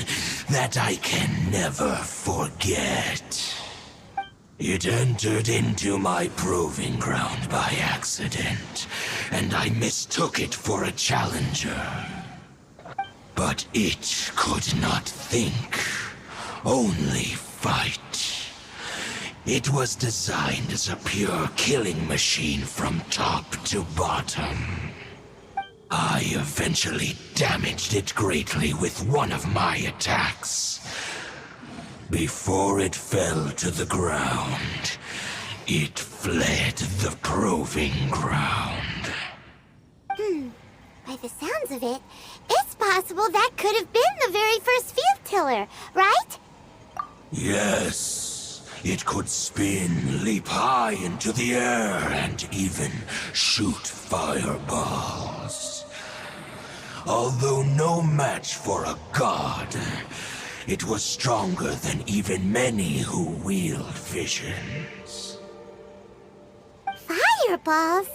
that I can never forget. It entered into my proving ground by accident, and I mistook it for a challenger. But it could not think, only fight. It was designed as a pure killing machine from top to bottom. I eventually damaged it greatly with one of my attacks. Before it fell to the ground, it fled the proving ground. By the sounds of it, it's possible that could have been the very first field tiller, right? Yes. It could spin, leap high into the air, and even shoot fireballs. Although no match for a god, it was stronger than even many who wield visions. Fireballs?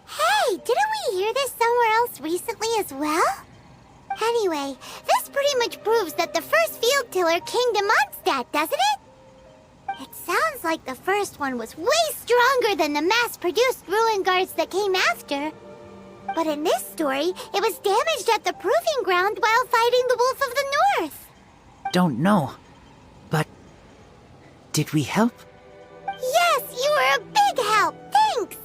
Hey, didn't we hear this somewhere else recently as well? Anyway, this pretty much proves that the first field tiller came to Mondstadt, doesn't it? It sounds like the first one was way stronger than the mass-produced ruin guards that came after. But in this story, it was damaged at the proving ground while fighting the Wolf of the North. Don't know. But did we help? Yes, you were a big help. Thanks.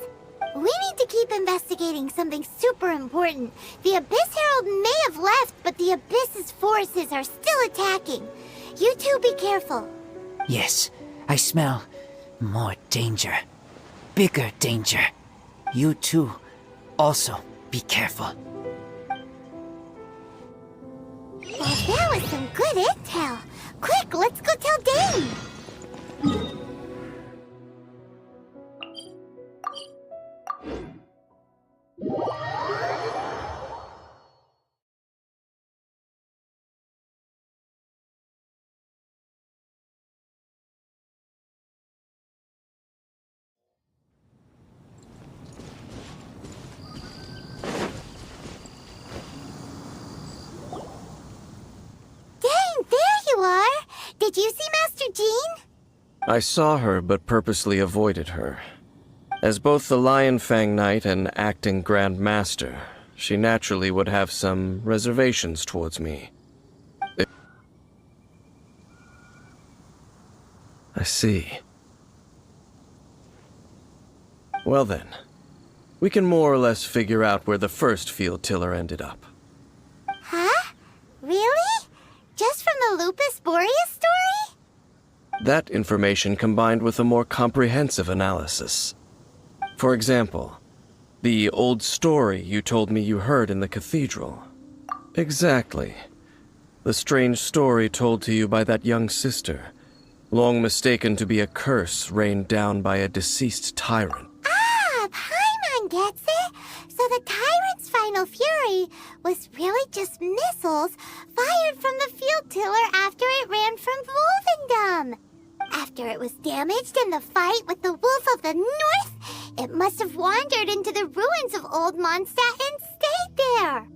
We need to keep investigating something super important. The Abyss Herald may have left, but the Abyss's forces are still attacking. You two be careful. Yes, I smell more danger. Bigger danger. You too, also be careful. Well, that was some good intel. Quick, let's go tell Dane. Did you see Master Jean? I saw her, but purposely avoided her. As both the Lion Fang Knight and acting Grand Master, she naturally would have some reservations towards me. I see. Well then, we can more or less figure out where the first field tiller ended up. Huh? Really? Just from the Lupus Boreas story? That information combined with a more comprehensive analysis. For example, the old story you told me you heard in the cathedral. Exactly. The strange story told to you by that young sister, long mistaken to be a curse rained down by a deceased tyrant. Ah, Paimon gets it. So the tyrant's final fury was really just missiles fired from the field tiller after it ran from Wolvendom. After it was damaged in the fight with the Wolf of the North, it must have wandered into the ruins of Old Mondstadt and stayed there.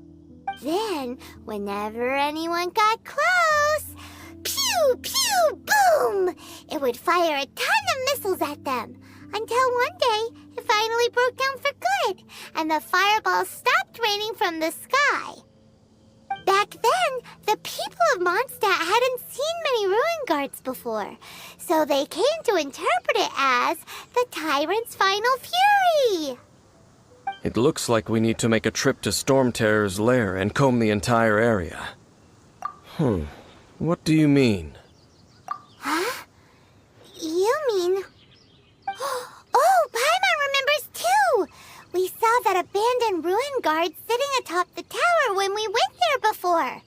Then, whenever anyone got close, pew, pew, boom! It would fire a ton of missiles at them, until one day it finally broke down for good, and the fireballs stopped raining from the sky. Back then, the people of Mondstadt hadn't seen many ruin guards before, so they came to interpret it as the tyrant's final fury. It looks like we need to make a trip to Storm Terror's lair and comb the entire area. What do you mean? Huh? You mean... Oh, Paimon remembers too! We saw that abandoned ruin guard sitting atop the tower when we went there before.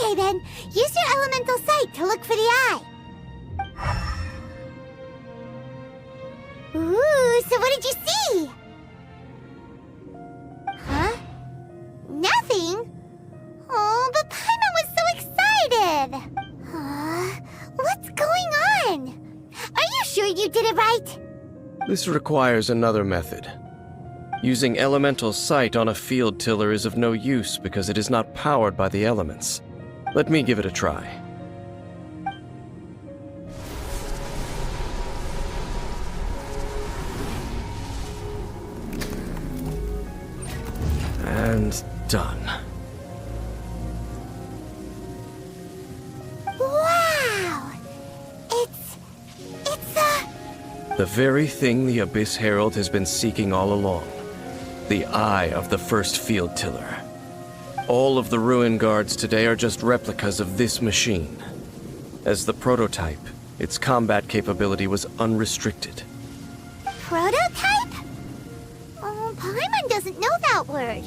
Okay then, use your elemental sight to look for the eye. Ooh, so what did you see? Huh? Nothing? Oh, but Paimon was so excited! What's going on? Are you sure you did it right? This requires another method. Using elemental sight on a field tiller is of no use because it is not powered by the elements. Let me give it a try. And done. Wow! The very thing the Abyss Herald has been seeking all along. The eye of the first field tiller. All of the ruin guards today are just replicas of this machine. As the prototype, its combat capability was unrestricted. Prototype? Oh, Paimon doesn't know that word.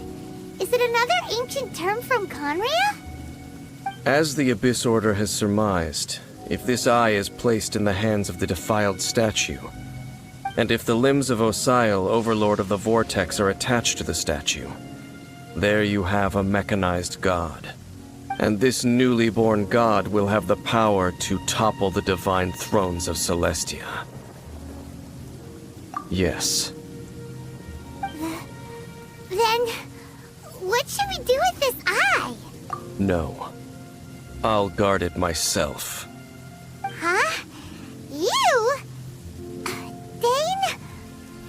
Is it another ancient term from Conria? As the Abyss Order has surmised, if this eye is placed in the hands of the defiled statue, and if the limbs of Osial, Overlord of the Vortex, are attached to the statue, there you have a mechanized god. And this newly born god will have the power to topple the divine thrones of Celestia. Yes. Then, what should we do with this eye? No. I'll guard it myself. Huh? You? Dane?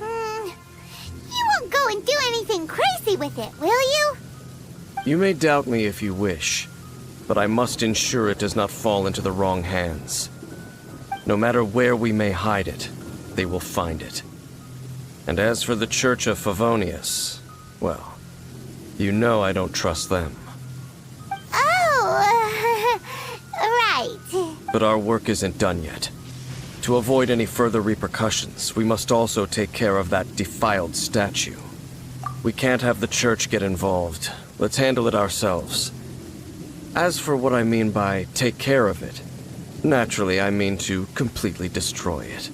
You won't go and do anything crazy with it, will you? You may doubt me if you wish, but I must ensure it does not fall into the wrong hands. No matter where we may hide it, they will find it. And as for the Church of Favonius, well, you know I don't trust them. Oh, right. But our work isn't done yet. To avoid any further repercussions, we must also take care of that defiled statue. We can't have the church get involved. Let's handle it ourselves. As for what I mean by take care of it, naturally I mean to completely destroy it.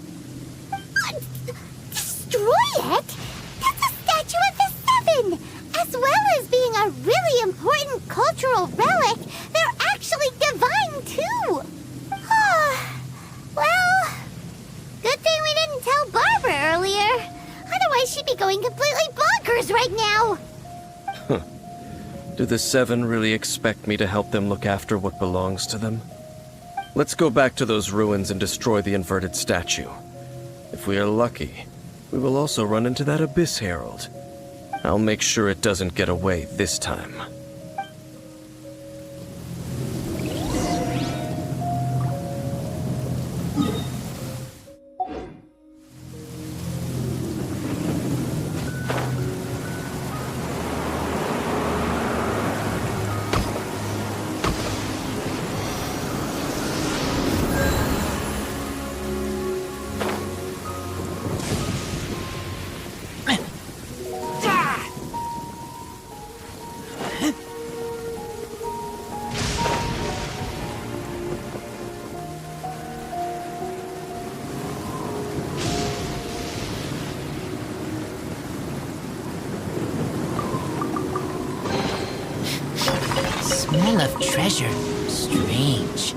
Destroy it? That's a statue of the Seven! As well as being a really important cultural relic, they're actually divine too! Well, good thing we didn't tell Barbara earlier. Otherwise she'd be going completely bonkers right now! Do the Seven really expect me to help them look after what belongs to them? Let's go back to those ruins and destroy the inverted statue. If we are lucky, we will also run into that Abyss Herald. I'll make sure it doesn't get away this time. Smell of treasure. Strange.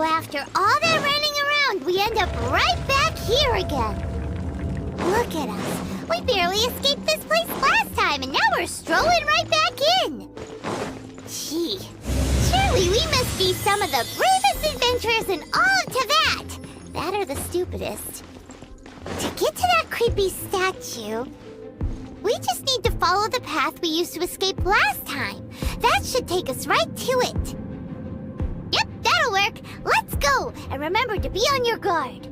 So after all that running around, we end up right back here again. Look at us. We barely escaped this place last time, and now we're strolling right back in. Gee, surely we must be some of the bravest adventurers in all of Teyvat. That or the stupidest. To get to that creepy statue, we just need to follow the path we used to escape last time. That should take us right to it. Yep, that'll work. Let's go, and remember to be on your guard.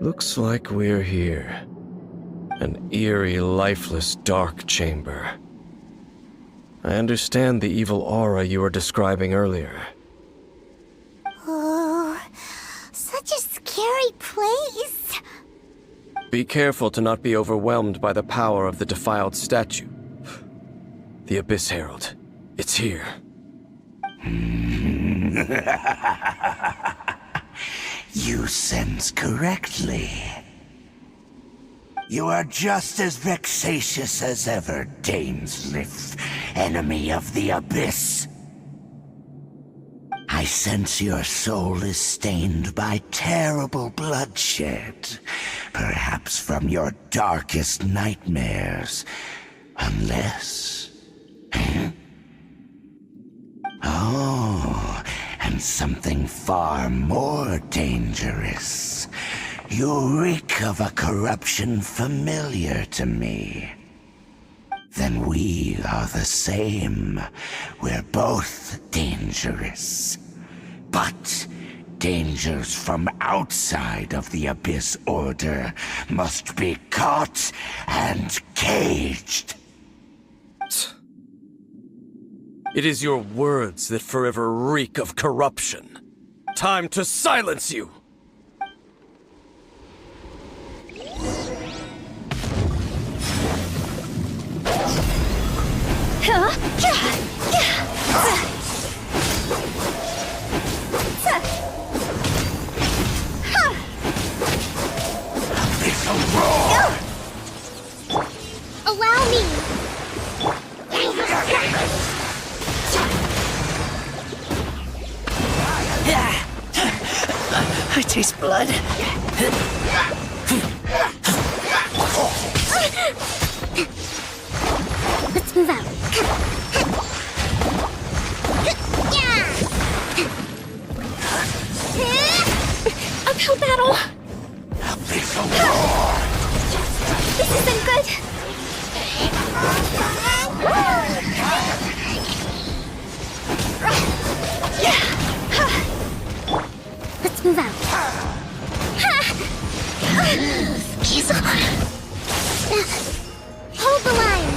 Looks like we're here. An eerie, lifeless, dark chamber. I understand the evil aura you were describing earlier. Oh, such a scary place. Be careful to not be overwhelmed by the power of the defiled statue. The Abyss Herald. It's here. You sense correctly. You are just as vexatious as ever, Daneslith, enemy of the Abyss. I sense your soul is stained by terrible bloodshed, perhaps from your darkest nightmares, unless... Oh, and something far more dangerous. You reek of a corruption familiar to me. Then we are the same. We're both dangerous. But dangers from outside of the Abyss Order must be caught and caged. It is your words that forever reek of corruption. Time to silence you! Allow me. I taste blood. Let's move out. Uphill battle. This isn't good. Let's move out. Hold the line.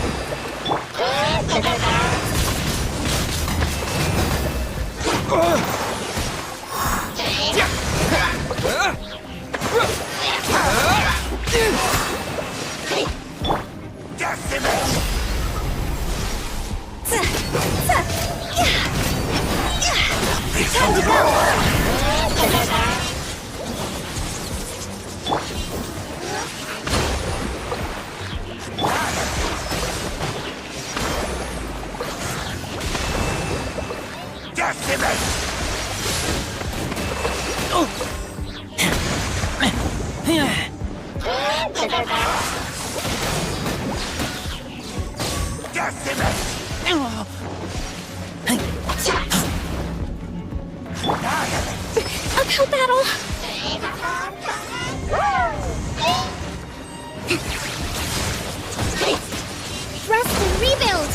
time to go! Decimate! Uphill battle! Rest and rebuild!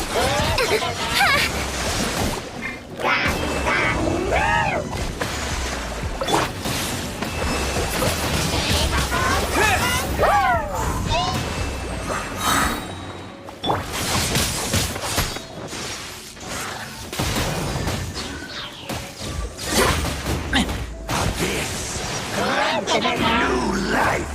New life!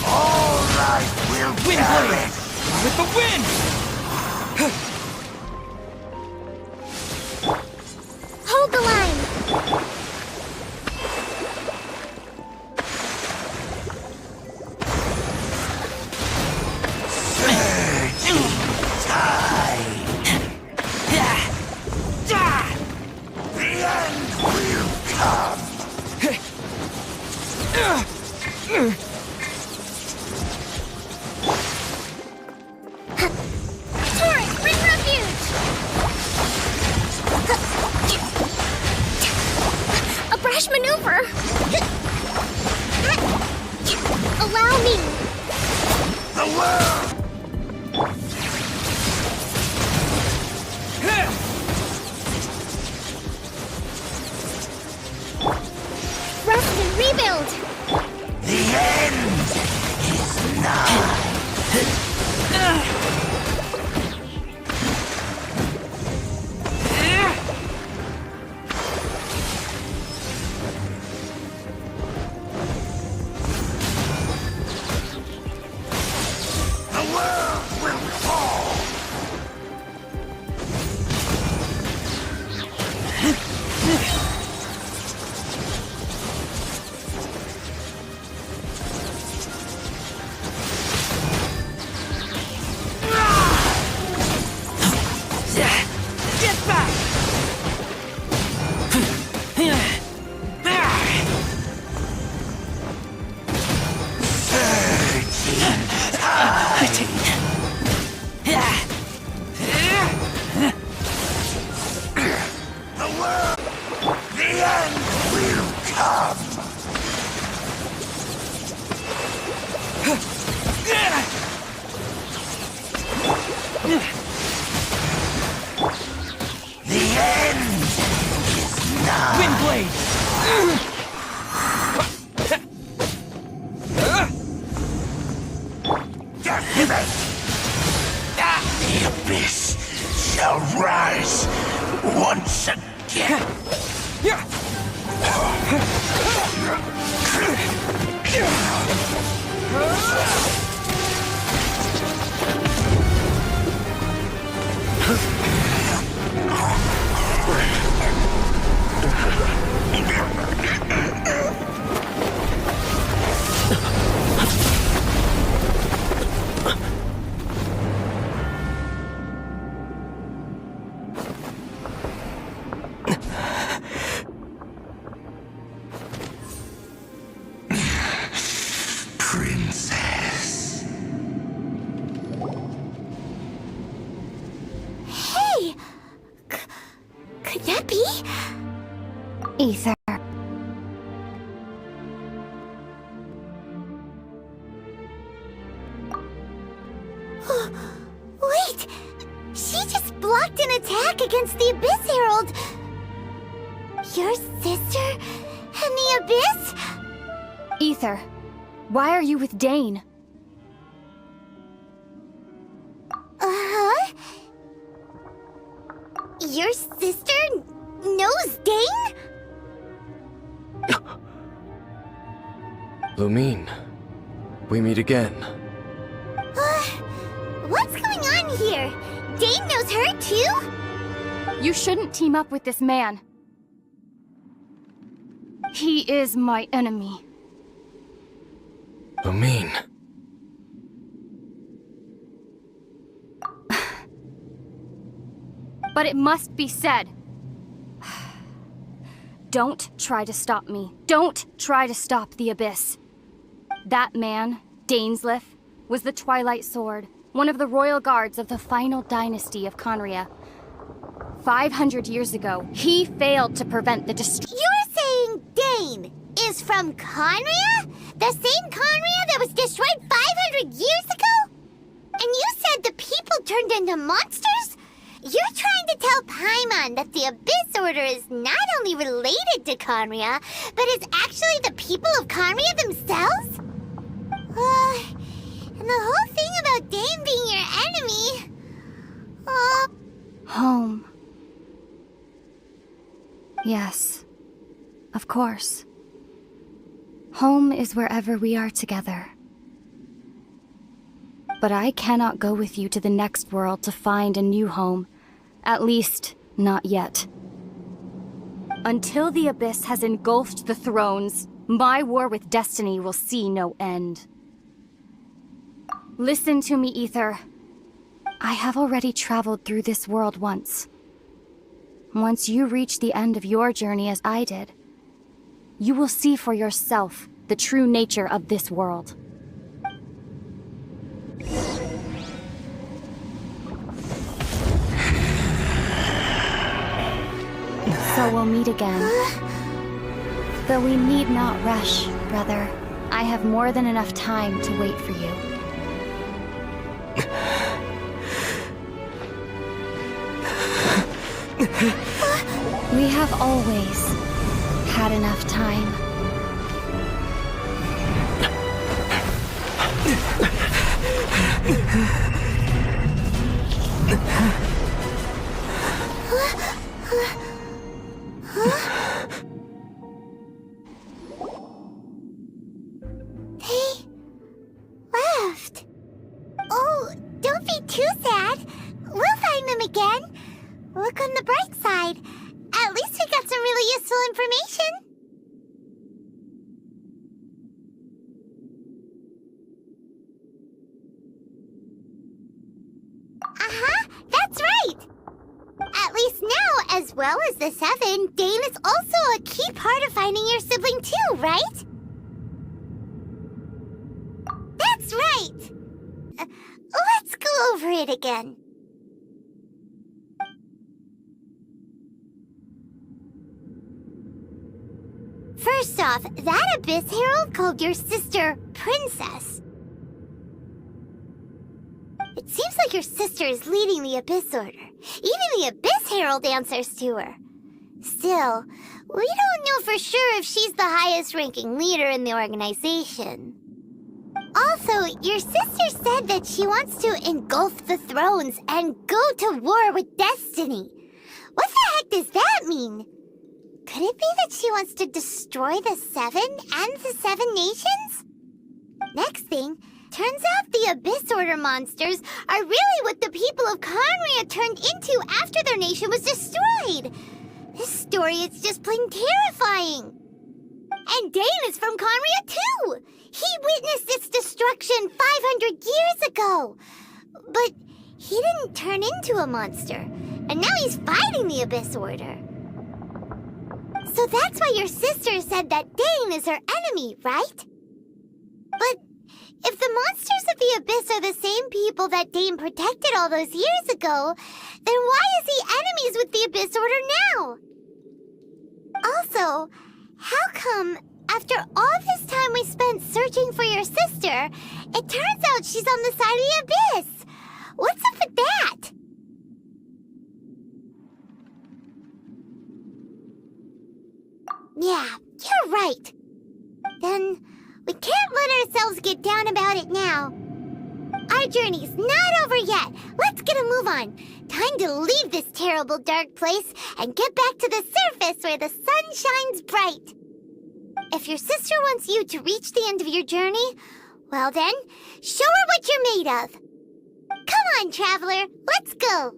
All life will perish! With the wind! Hold the line! The end will come! Torrent, bring refuge! A brash maneuver! Allow me! The world! Rest and rebuild! The end is nigh! The world will fall! Get back! The world! The end will come! The end is nigh! Windblade! Decimate! The abyss shall rise once again! Princess. Hey! Could that be? Ether. Wait! She just blocked an attack against the Abyss Herald! Your sister and the Abyss? Ether, why are you with Dane? Uh-huh. Your sister knows Dane? Lumine, we meet again. What's going on here? Dane knows her too? You shouldn't team up with this man. He is my enemy. Lumine. But it must be said. Don't try to stop me. Don't try to stop the Abyss. That man, Dainsleif, was the Twilight Sword, one of the royal guards of the final dynasty of Conria. 500 years ago, he failed to prevent the destruction. You're saying Dane is from Conria? The same Conria that was destroyed 500 years ago? And you said the people turned into monsters? You're trying to tell Paimon that the Abyss Order is not only related to Conria, but is actually the people of Conria themselves? And the whole thing about Dane being your enemy... Home. Yes, of course. Home is wherever we are together. But I cannot go with you to the next world to find a new home. At least, not yet. Until the Abyss has engulfed the thrones, my war with Destiny will see no end. Listen to me, Ether. I have already traveled through this world once. Once you reach the end of your journey as I did, you will see for yourself the true nature of this world. So we'll meet again. Though we need not rush, brother. I have more than enough time to wait for you. We have always had enough time. They left. Oh, don't be too sad. We'll find them again. Look on the bright side. At least we got some really useful information. That's right. At least now, as well as the Seven, Dane is also a key part of finding your sibling too, right? That's right. Let's go over it again. First off, that Abyss Herald called your sister Princess. It seems like your sister is leading the Abyss Order. Even the Abyss Herald answers to her. Still, we don't know for sure if she's the highest-ranking leader in the organization. Also, your sister said that she wants to engulf the thrones and go to war with Destiny. What the heck does that mean? Could it be that she wants to destroy the Seven and the Seven Nations? Next thing, turns out the Abyss Order monsters are really what the people of Conria turned into after their nation was destroyed. This story is just plain terrifying. And Dane is from Conria too. He witnessed its destruction 500 years ago. But he didn't turn into a monster. And now he's fighting the Abyss Order. So that's why your sister said that Dane is her enemy, right? But if the monsters of the Abyss are the same people that Dane protected all those years ago, then why is he enemies with the Abyss Order now? Also, how come, after all this time we spent searching for your sister, it turns out she's on the side of the Abyss? What's up with that? Yeah, you're right. Then we can't let ourselves get down about it now. Our journey's not over yet. Let's get a move on. Time time to leave this terrible dark place and get back to the surface where the sun shines bright. If your sister wants you to reach the end of your journey, well then, show her what you're made of. Come on, traveler, let's go.